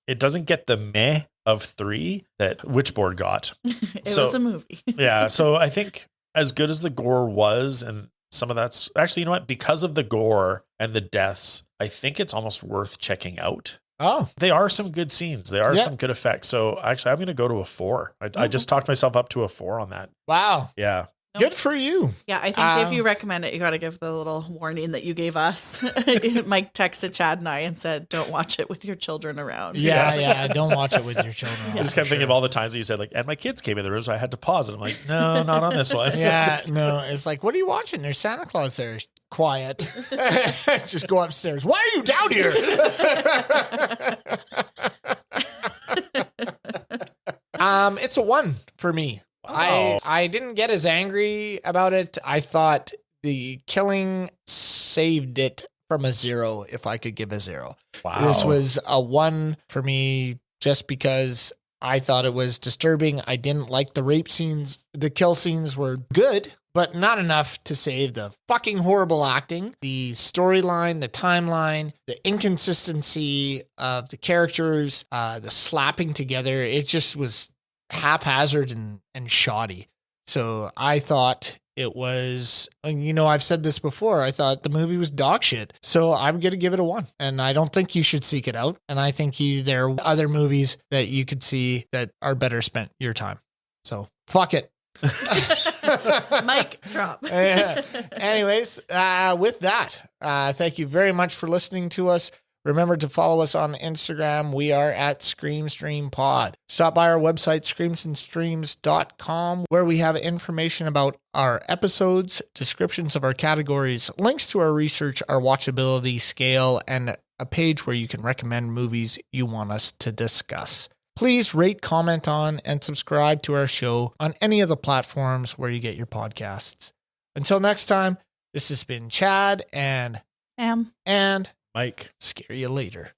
it doesn't get the meh of 3 that Witchboard got. It was a movie. Yeah. So I think as good as the gore was, and some of that's actually, you know what, because of the gore and the deaths, I think it's almost worth checking out. Oh, They are some good scenes. They are some good effects. So actually, I'm going to go to a 4. I just talked myself up to a 4 on that. wow. Yeah. Good for you. Yeah, I think if you recommend it, you got to give the little warning that you gave us. Mike texted Chad and I and said, don't watch it with your children around. Yeah. Don't watch it with your children. I just kept thinking of all the times that you said, like, and my kids came in the room, so I had to pause. And I'm like, no, not on this one. Yeah, no. It's like, what are you watching? There's Santa Claus there. Quiet. Just go upstairs. Why are you down here? It's a 1 for me. Wow. I didn't get as angry about it. I thought the killing saved it from a 0 if I could give a 0. Wow. This was a 1 for me just because I thought it was disturbing. I didn't like the rape scenes. The kill scenes were good, but not enough to save the fucking horrible acting, the storyline, the timeline, the inconsistency of the characters, the slapping together. It just was haphazard and shoddy. So I thought it was, I've said this before, I thought the movie was dog shit. So I'm going to give it a 1. And I don't think you should seek it out. And I think there are other movies that you could see that are better spent your time. So fuck it. Mic drop. Anyways, with that, thank you very much for listening to us. Remember to follow us on Instagram. We are at ScreamStreamPod. Stop by our website, screamsandstreams.com, where we have information about our episodes, descriptions of our categories, links to our research, our watchability scale, and a page where you can recommend movies you want us to discuss. Please rate, comment on, and subscribe to our show on any of the platforms where you get your podcasts. Until next time, this has been Chad and Sam. And Mike. scare you later.